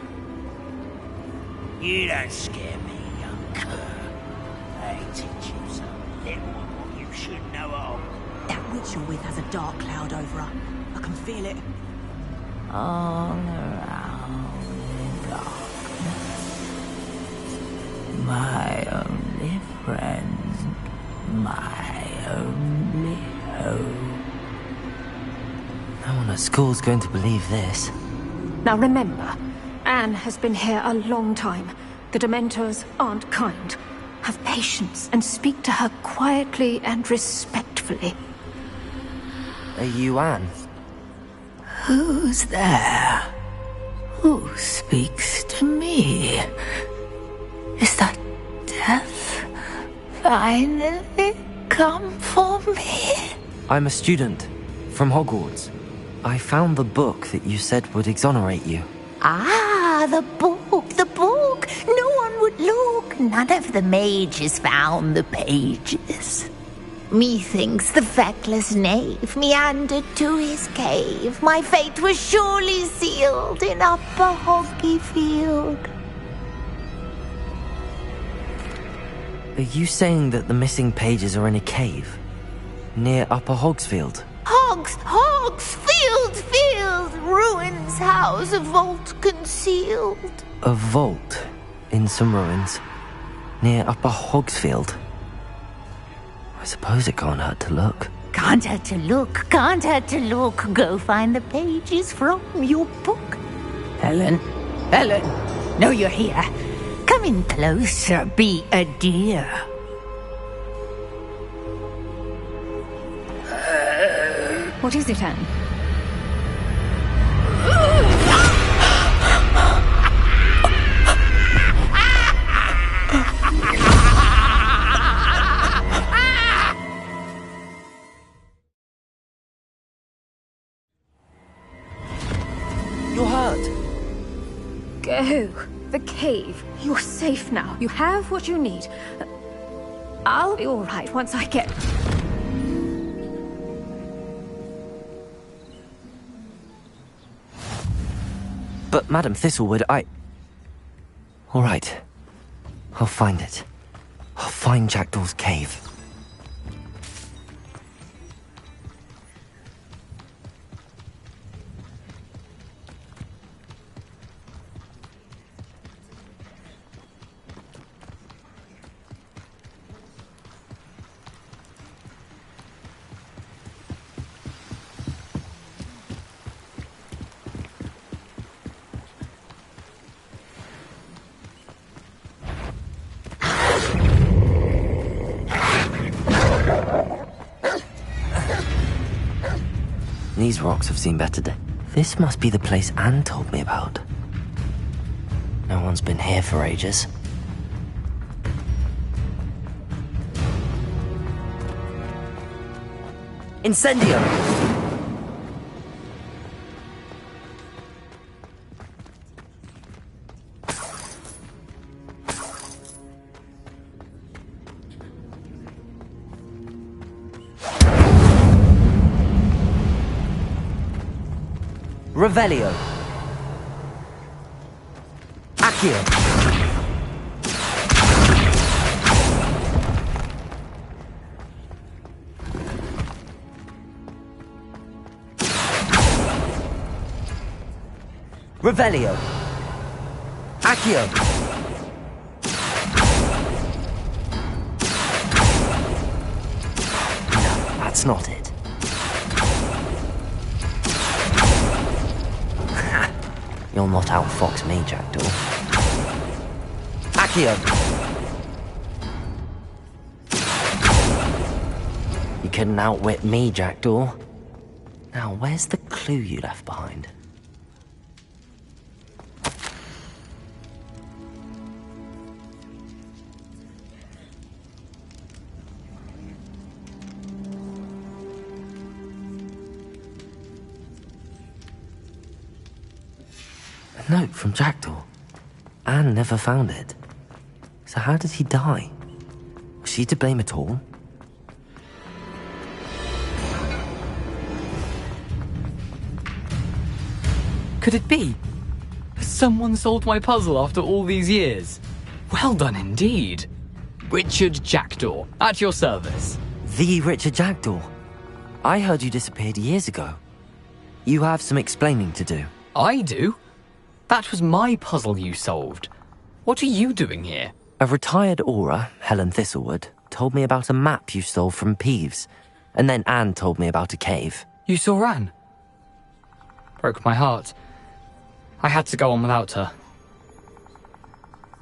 You don't scare me, young cur. I teach you some little what you should know of. That witch you're with has a dark cloud over her. I can feel it. All around in darkness. My only friend, my only hope. No one at school's going to believe this. Now remember, Anne has been here a long time. The Dementors aren't kind. Have patience and speak to her quietly and respectfully. Are you Anne? Who's there? Who speaks to me? Is that death finally come for me? I'm a student from Hogwarts. I found the book that you said would exonerate you. Ah, the book, the book. No one would look. None of the mages found the pages. Methinks the feckless knave meandered to his cave. My fate was surely sealed in Upper Hoggyfield. Are you saying that the missing pages are in a cave? Near Upper Hogsfield? Field, ruins house, a vault concealed. A vault in some ruins? Near Upper Hogsfield? I suppose it can't hurt to look. Can't hurt to look. Go find the pages from your book. Helen, know you're here. Come in closer, be a dear. What is it, Anne? You're hurt. Go. The cave. You're safe now. You have what you need. I'll be all right once I get... But Madam Thistlewood, all right. I'll find it. I'll find Jackdaw's cave. These rocks have seen better days. This must be the place Anne told me about. No one's been here for ages. Incendio! Revelio. Accio. Revelio. Accio. No, that's not it. You'll not outfox me, Jackdaw. Accio! You couldn't outwit me, Jackdaw. Now, where's the clue you left behind? A note from Jackdaw. Anne never found it. So how did he die? Was she to blame at all? Could it be? Has someone solved my puzzle after all these years? Well done indeed. Richard Jackdaw, at your service. The Richard Jackdaw. I heard you disappeared years ago. You have some explaining to do. I do? That was my puzzle you solved. What are you doing here? A retired Aura, Helen Thistlewood, told me about a map you stole from Peeves, and then Anne told me about a cave. You saw Anne? Broke my heart. I had to go on without her.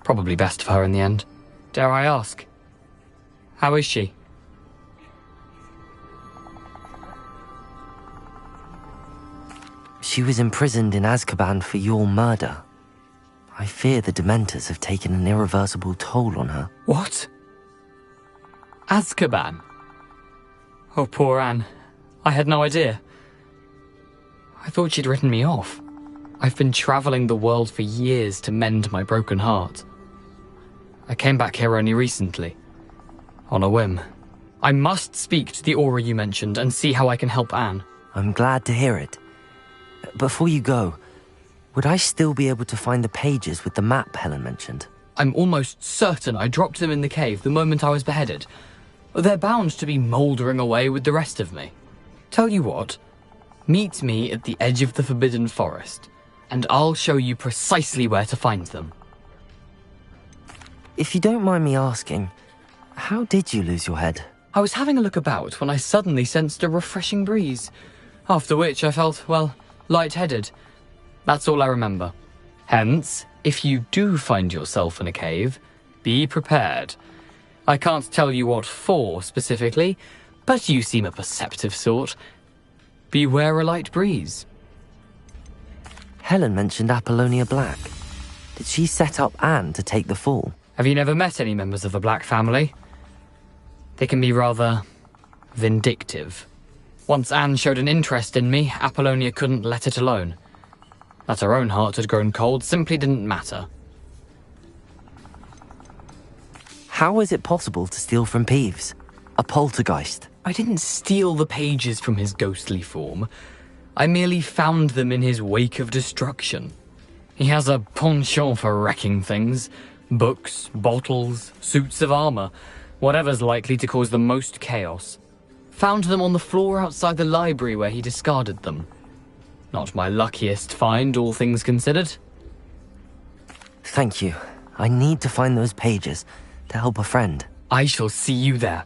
Probably best for her in the end. Dare I ask? How is she? She was imprisoned in Azkaban for your murder. I fear the Dementors have taken an irreversible toll on her. What? Azkaban? Oh, poor Anne. I had no idea. I thought she'd written me off. I've been traveling the world for years to mend my broken heart. I came back here only recently. On a whim. I must speak to the Aura you mentioned and see how I can help Anne. I'm glad to hear it. Before you go, would I still be able to find the pages with the map Helen mentioned? I'm almost certain I dropped them in the cave the moment I was beheaded. They're bound to be mouldering away with the rest of me. Tell you what, meet me at the edge of the Forbidden Forest, and I'll show you precisely where to find them. If you don't mind me asking, how did you lose your head? I was having a look about when I suddenly sensed a refreshing breeze, after which I felt, well, lightheaded. That's all I remember. Hence, if you do find yourself in a cave, be prepared. I can't tell you what for specifically, but you seem a perceptive sort. Beware a light breeze. Helen mentioned Apollonia Black. Did she set up Anne to take the fall? Have you never met any members of the Black family? They can be rather vindictive. Once Anne showed an interest in me, Apollonia couldn't let it alone. That her own heart had grown cold simply didn't matter. How is it possible to steal from Peeves? A poltergeist? I didn't steal the pages from his ghostly form. I merely found them in his wake of destruction. He has a penchant for wrecking things. Books, bottles, suits of armor, whatever's likely to cause the most chaos. Found them on the floor outside the library where he discarded them. Not my luckiest find, all things considered. Thank you. I need to find those pages to help a friend. I shall see you there.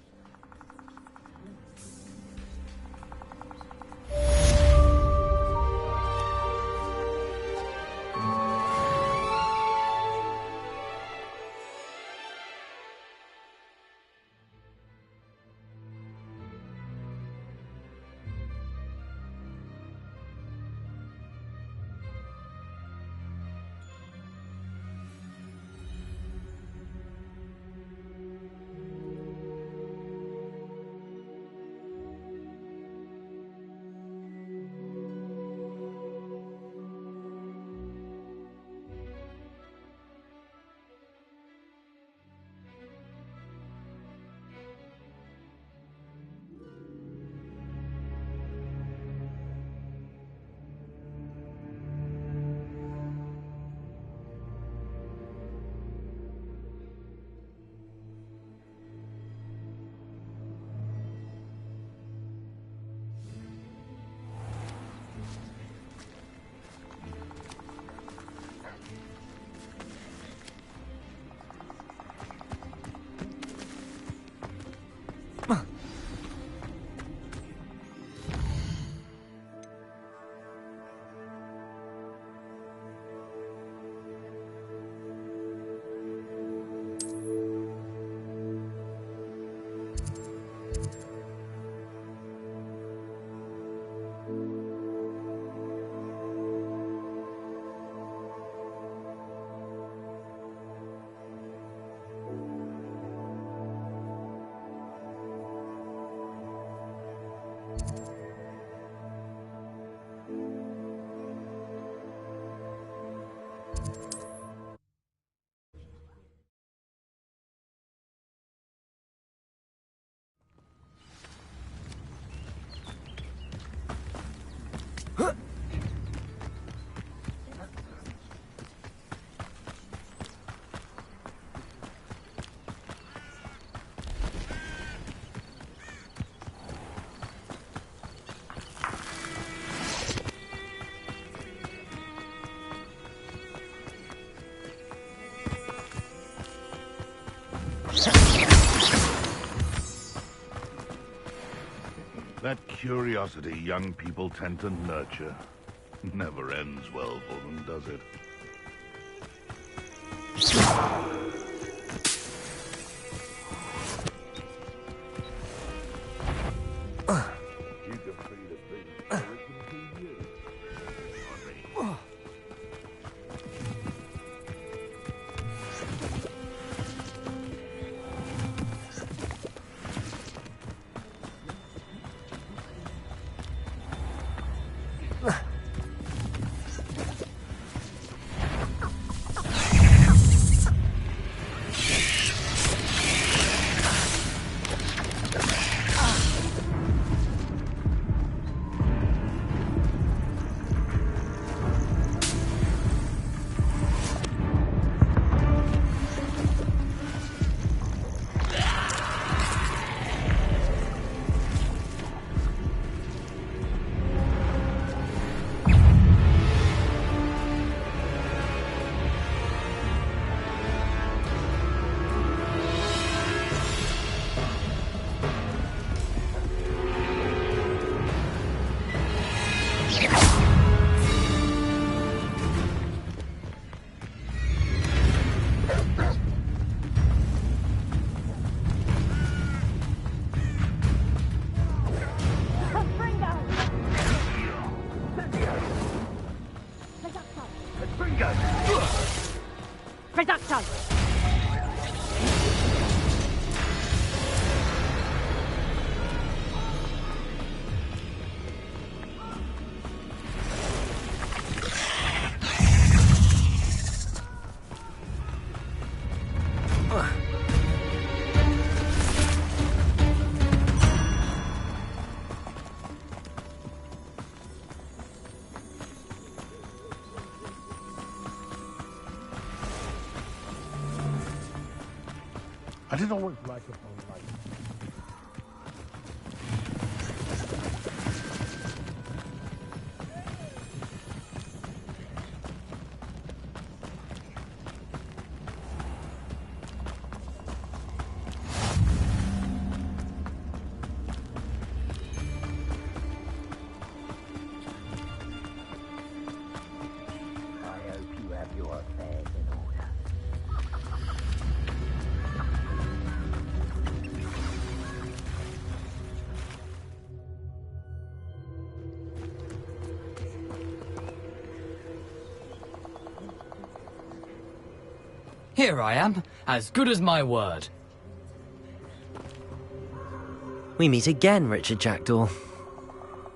That curiosity young people tend to nurture never ends well for them, does it? I didn't always like a phone like Here I am, as good as my word. We meet again, Richard Jackdaw.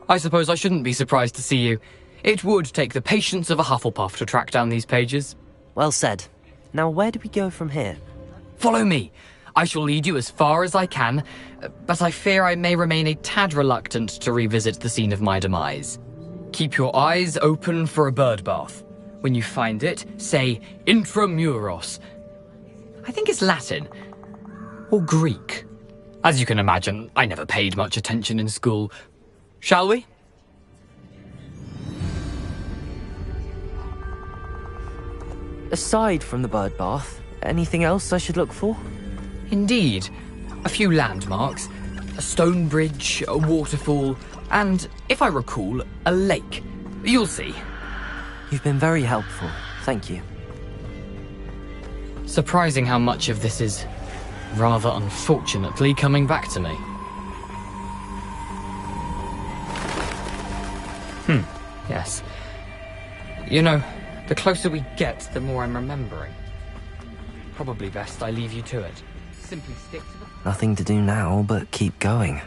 I suppose I shouldn't be surprised to see you. It would take the patience of a Hufflepuff to track down these pages. Well said. Now where do we go from here? Follow me. I shall lead you as far as I can, but I fear I may remain a tad reluctant to revisit the scene of my demise. Keep your eyes open for a bird bath. When you find it, say Intramuros. I think it's Latin. Or Greek. As you can imagine, I never paid much attention in school. Shall we? Aside from the bird bath, anything else I should look for? Indeed. A few landmarks. A stone bridge, a waterfall, and, if I recall, a lake. You'll see. You've been very helpful. Thank you. Surprising how much of this is, rather unfortunately, coming back to me. Yes. You know, the closer we get, the more I'm remembering. Probably best I leave you to it. Simply stick to the... Nothing to do now but keep going.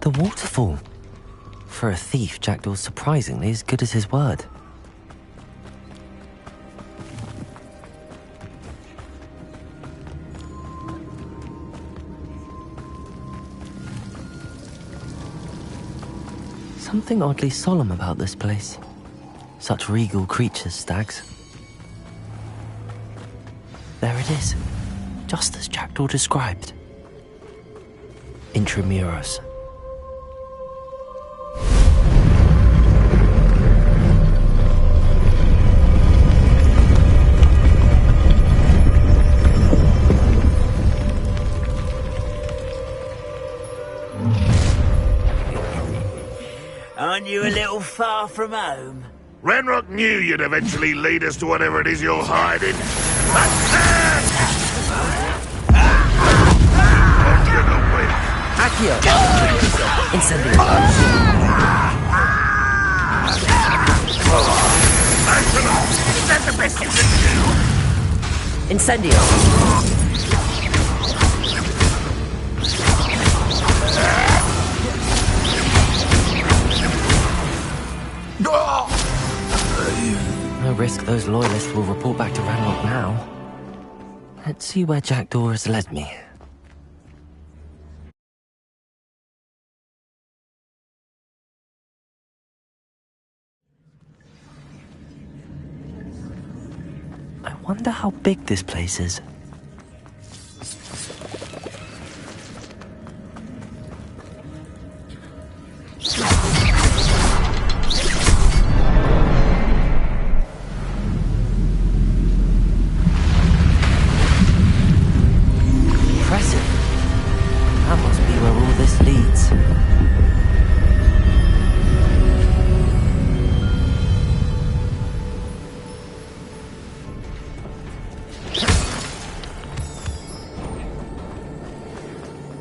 The waterfall. For a thief, Jackdaw's surprisingly as good as his word. Something oddly solemn about this place. Such regal creatures, stags. There it is, just as Jackdaw described. Intramuros. Aren't you a little far from home? Renrock knew you'd eventually lead us to whatever it is you're hiding. Accio! Incendio! Is that the best you can do? Incendio! No risk those loyalists will report back to Ranrock now. Let's see where Jackdaw has led me. I wonder how big this place is. Impressive. That must be where all this leads.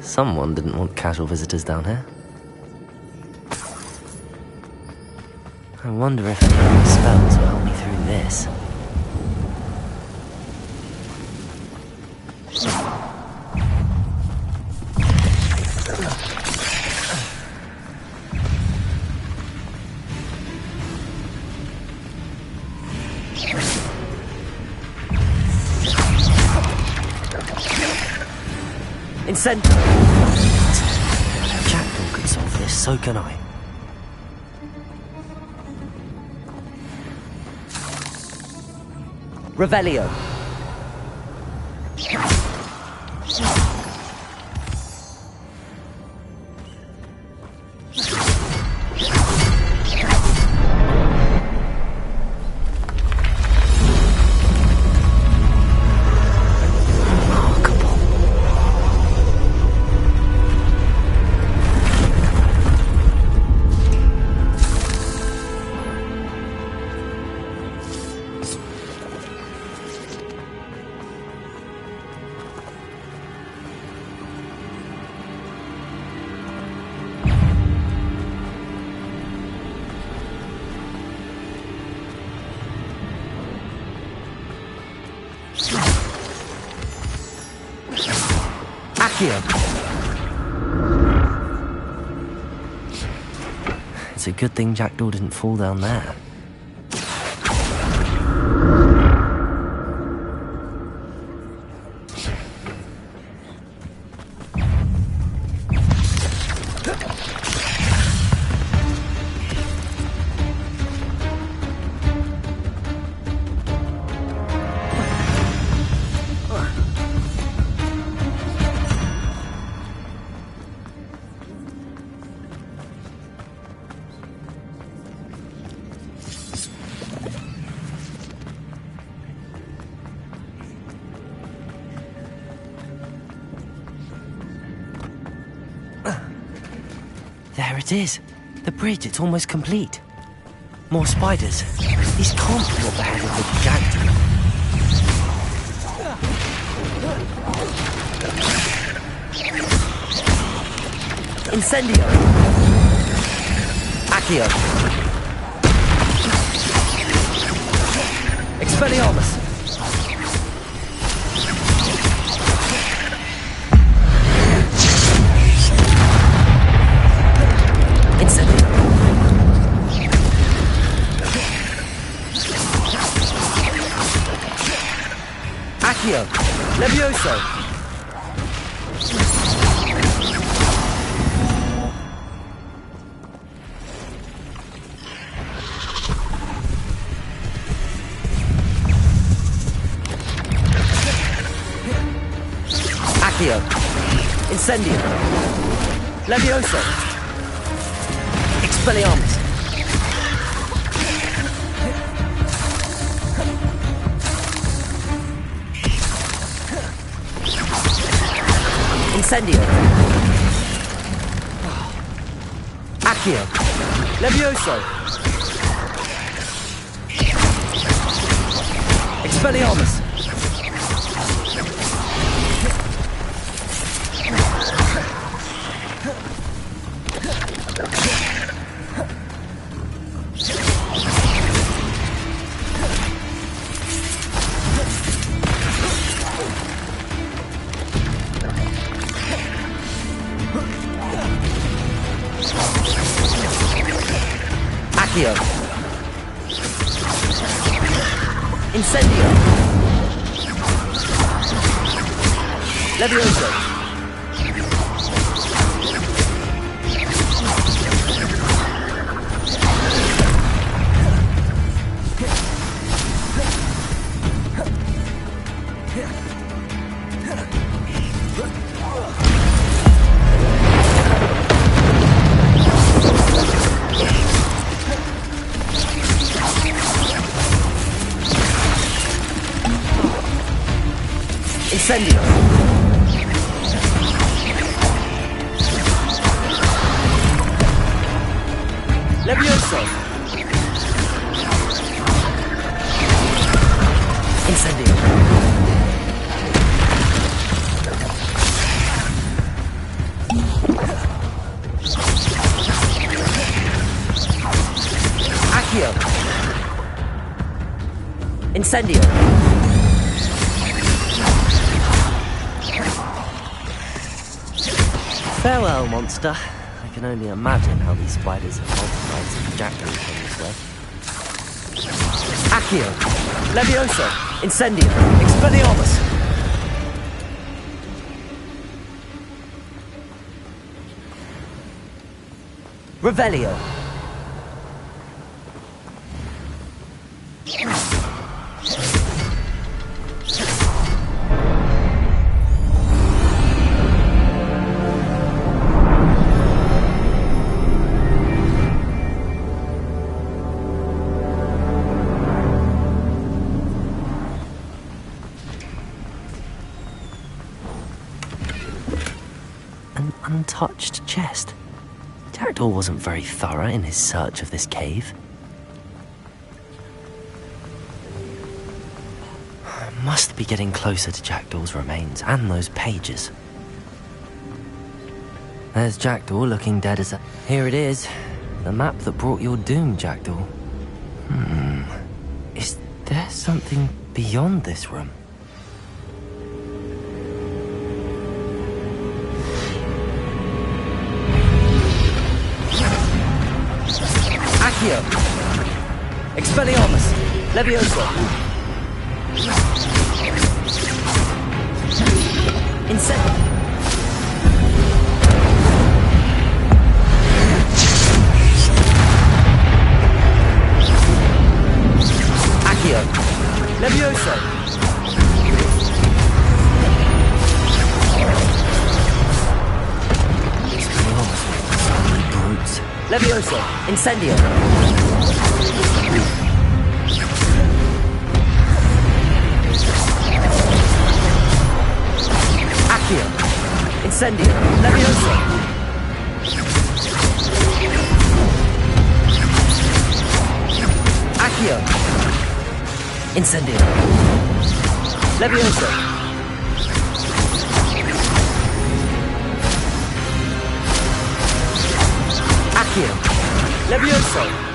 Someone didn't want casual visitors down here. I wonder if any of these spells will help me through this. Incent! If Jackdaw can solve this, so can I. Revelio. It's a good thing Jackdaw didn't fall down there. There it is. The bridge, it's almost complete. More spiders. These can't be what the head of the Jackdaw. Incendio. Accio. Expelliarmus. Accio, Levioso. Accio, Incendio, Levioso, Expelliarmus. Incendio. Accio. Levioso. Expelliarmus. Accio. Incendio. Levioso. Incendio. Levioso. Incendio. Accio. Incendio. Farewell, monster. I can only imagine how these spiders have multiplied since Jackdaw came this way. Accio. Levioso. Incendio. Expelliarmus. Revelio. Untouched chest. Jackdaw wasn't very thorough in his search of this cave. Must be getting closer to Jackdaw's remains and those pages. There's Jackdaw looking dead as a... Here it is. The map that brought your doom, Jackdaw. Is there something beyond this room? Accio. Expelliarmus. Levioso. Incendio. Accio. Levioso. Expelliarmus. Brutes. Levioso. Incendio. Accio. Incendio. Levioso. Accio. Incendio. Levioso. Accio. Levioso.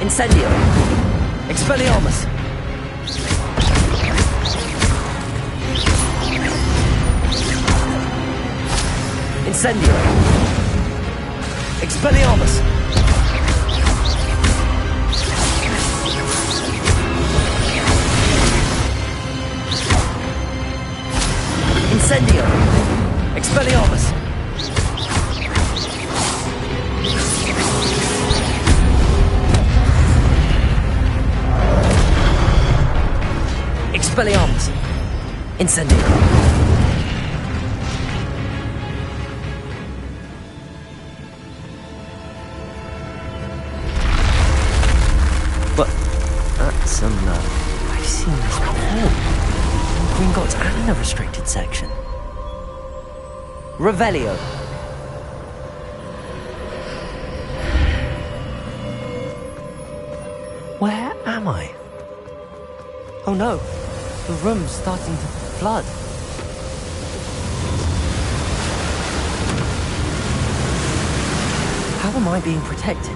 Incendio! Expelliarmus! Incendio! Expelliarmus! Incendio! Expelliarmus! Expelliarmus! Incendio! But that's I've seen this before. Gringotts and a restricted section. Revelio. Where am I? Oh no, the room's starting to flood. How am I being protected?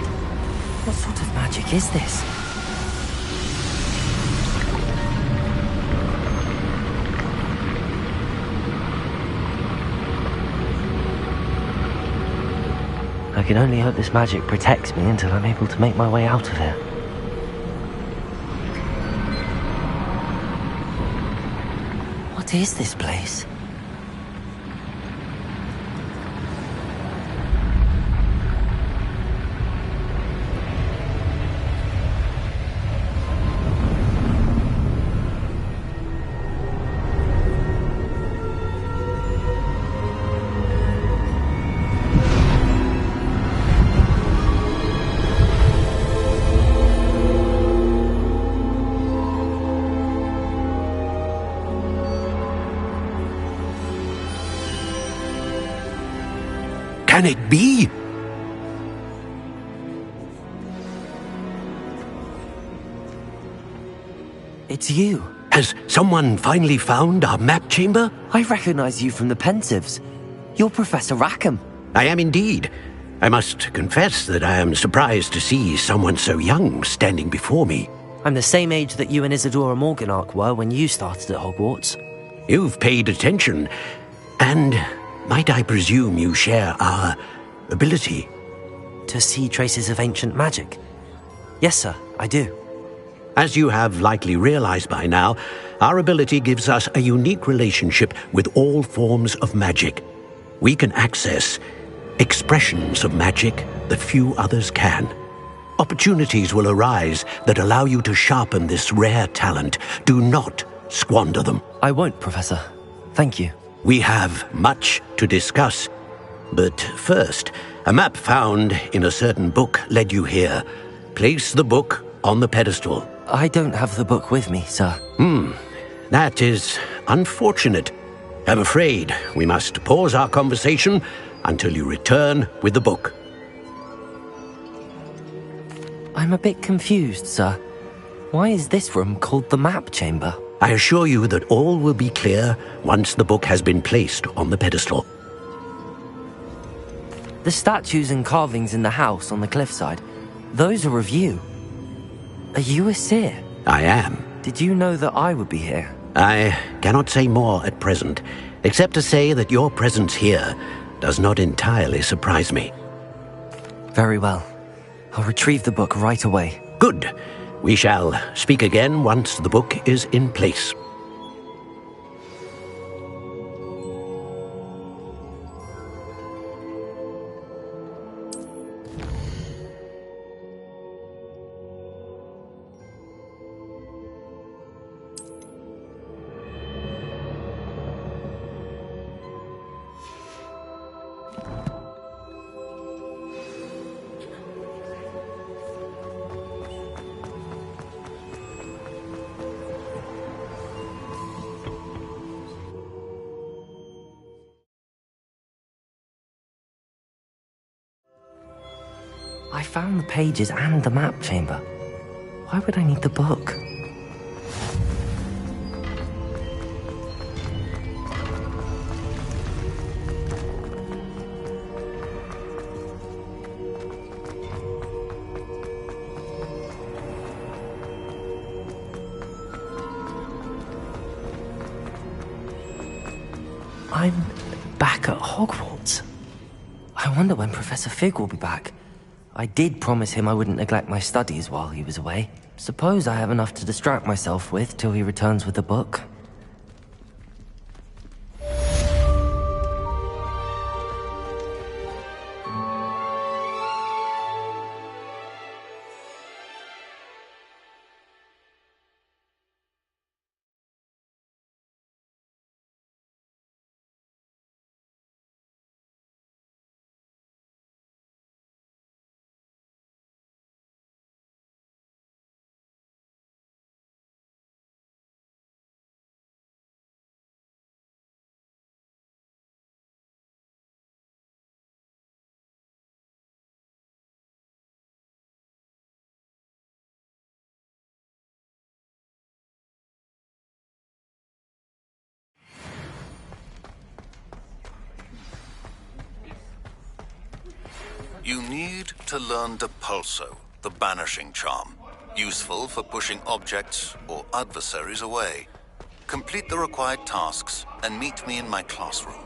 What sort of magic is this? I can only hope this magic protects me until I'm able to make my way out of here. What is this place? Can it be? It's you. Has someone finally found our map chamber? I recognize you from the Pensives. You're Professor Rackham. I am indeed. I must confess that I am surprised to see someone so young standing before me. I'm the same age that you and Isadora Morganach were when you started at Hogwarts. You've paid attention, and might I presume you share our ability? To see traces of ancient magic? Yes, sir, I do. As you have likely realized by now, our ability gives us a unique relationship with all forms of magic. We can access expressions of magic that few others can. Opportunities will arise that allow you to sharpen this rare talent. Do not squander them. I won't, Professor. Thank you. We have much to discuss. But first, a map found in a certain book led you here. Place the book on the pedestal. I don't have the book with me, sir. That is unfortunate. I'm afraid we must pause our conversation until you return with the book. I'm a bit confused, sir. Why is this room called the map chamber? I assure you that all will be clear once the book has been placed on the pedestal. The statues and carvings in the house on the cliffside, those are of you. Are you a seer? I am. Did you know that I would be here? I cannot say more at present, except to say that your presence here does not entirely surprise me. Very well. I'll retrieve the book right away. Good. We shall speak again once the book is in place. I found the pages and the map chamber. Why would I need the book? I'm back at Hogwarts. I wonder when Professor Fig will be back. I did promise him I wouldn't neglect my studies while he was away. Suppose I have enough to distract myself with till he returns with the book. You need to learn Depulso, the banishing charm, useful for pushing objects or adversaries away. Complete the required tasks and meet me in my classroom.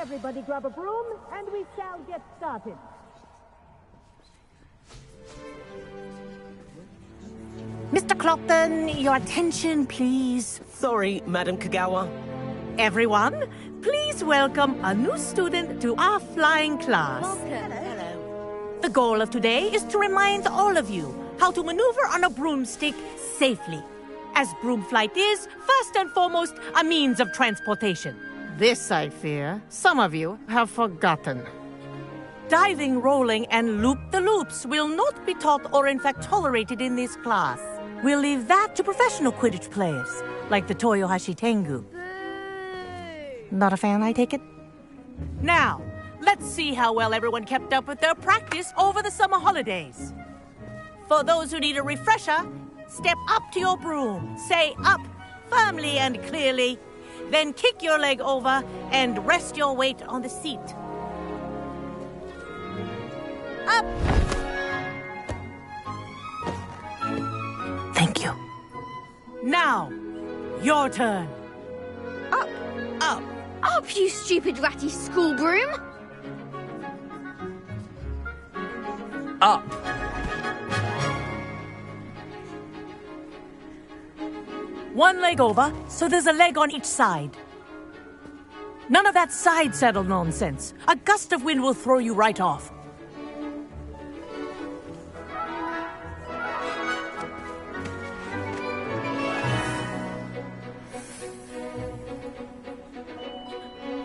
Everybody grab a broom, and we shall get started. Mr. Clopton, your attention, please. Sorry, Madam Kagawa. Everyone, please welcome a new student to our flying class. Hello. The goal of today is to remind all of you how to maneuver on a broomstick safely, as broom flight is, first and foremost, a means of transportation. This, I fear, some of you have forgotten. Diving, rolling, and loop-the-loops will not be taught or in fact tolerated in this class. We'll leave that to professional Quidditch players, like the Toyohashi Tengu. Not a fan, I take it? Now, let's see how well everyone kept up with their practice over the summer holidays. For those who need a refresher, step up to your broom. Say up firmly and clearly. Then kick your leg over and rest your weight on the seat. Up! Thank you. Now, your turn. Up. Up. Up, you stupid ratty school broom. Up. One leg over, so there's a leg on each side. None of that side saddle nonsense. A gust of wind will throw you right off.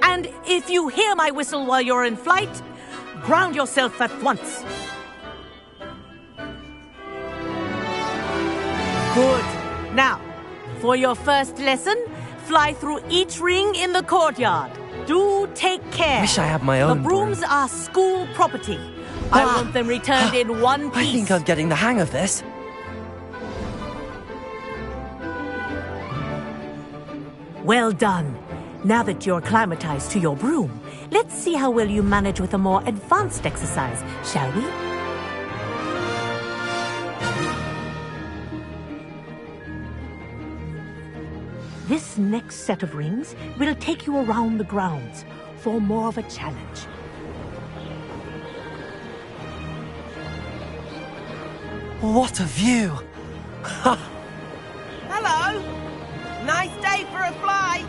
And if you hear my whistle while you're in flight, ground yourself at once. Good. Now, for your first lesson, fly through each ring in the courtyard. Do take care. Wish I had my own The brooms are school property. I want them returned in one piece. I think I'm getting the hang of this. Well done. Now that you're acclimatized to your broom, let's see how well you manage with a more advanced exercise, shall we? This next set of rings will take you around the grounds for more of a challenge. What a view! Hello! Nice day for a flight!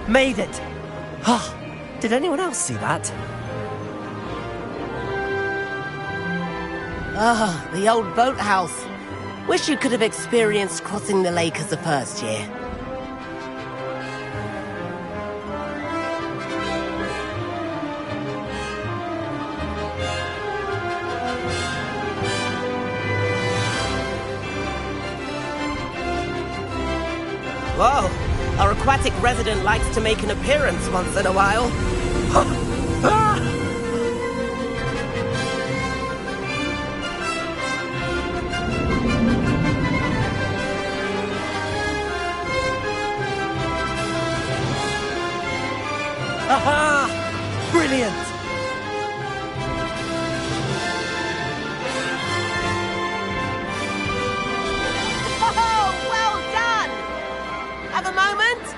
Made it! Oh, did anyone else see that? Ah, the old boathouse. Wish you could have experienced crossing the lake as a first year. Whoa! Our aquatic resident likes to make an appearance once in a while. Aha! Brilliant! Oh, well done! Have a moment?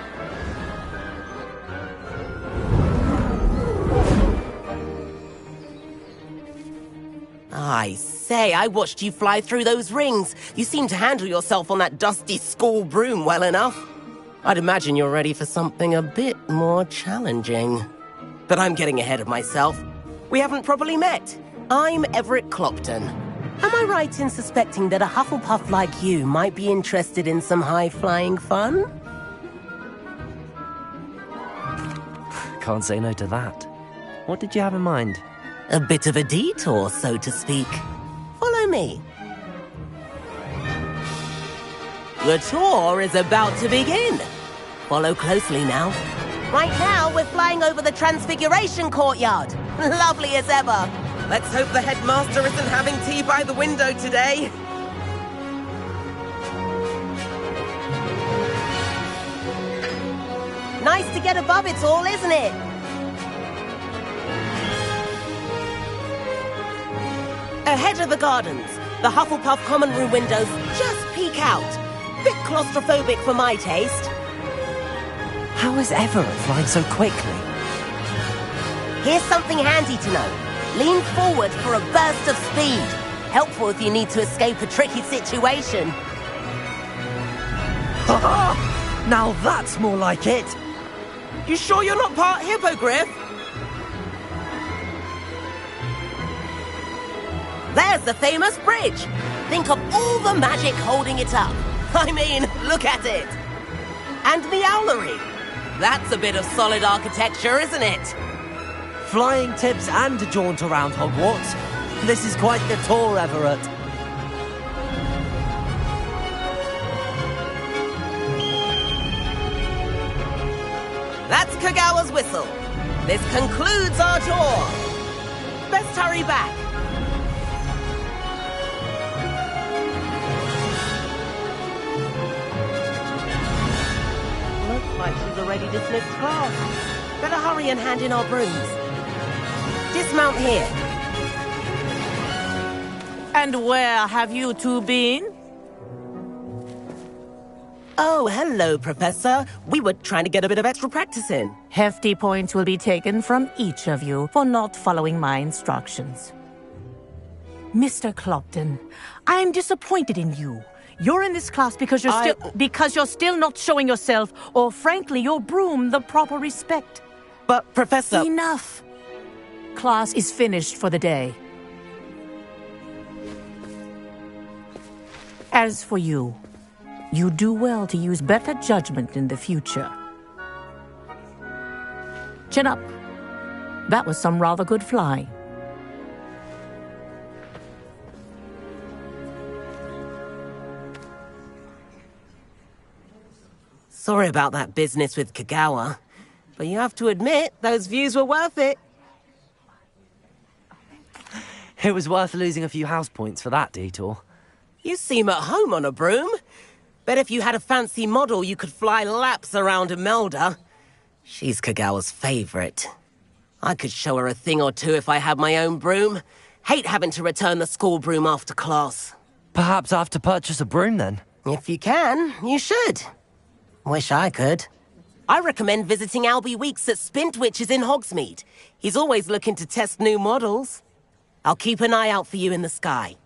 I say, I watched you fly through those rings. You seem to handle yourself on that dusty school broom well enough. I'd imagine you're ready for something a bit more challenging. But I'm getting ahead of myself. We haven't properly met. I'm Everett Clopton. Am I right in suspecting that a Hufflepuff like you might be interested in some high-flying fun? Can't say no to that. What did you have in mind? A bit of a detour, so to speak. Follow me. The tour is about to begin. Follow closely now. Right now, we're flying over the Transfiguration Courtyard. Lovely as ever. Let's hope the headmaster isn't having tea by the window today. Nice to get above it all, isn't it? Ahead of the gardens, the Hufflepuff common room windows just peek out. Bit claustrophobic for my taste. How is Everett flying so quickly? Here's something handy to know. Lean forward for a burst of speed. Helpful if you need to escape a tricky situation. Now that's more like it. You sure you're not part hippogriff? There's the famous bridge. Think of all the magic holding it up. I mean, look at it. And the owlery. That's a bit of solid architecture, isn't it? Flying tips and a jaunt around Hogwarts. This is quite the tour, Everett. That's Kagawa's whistle. This concludes our tour. Best hurry back. like she's already dismissed class. Better hurry and hand in our brooms. Dismount here. And where have you two been? Oh, hello, Professor. We were trying to get a bit of extra practice in. Hefty points will be taken from each of you for not following my instructions. Mr. Clopton, I'm disappointed in you. You're in this class because you're still not showing yourself, or frankly, your broom the proper respect. But, Professor... Enough. Class is finished for the day. As for you, you do well to use better judgment in the future. Chin up. That was some rather good flying. Sorry about that business with Kagawa, but you have to admit, those views were worth it. It was worth losing a few house points for that detour. You seem at home on a broom. Bet if you had a fancy model, you could fly laps around Imelda. She's Kagawa's favorite. I could show her a thing or two if I had my own broom. Hate having to return the school broom after class. Perhaps I have to purchase a broom then? If you can, you should. Wish I could. I recommend visiting Albie Weeks at Spintwitches in Hogsmeade. He's always looking to test new models. I'll keep an eye out for you in the sky.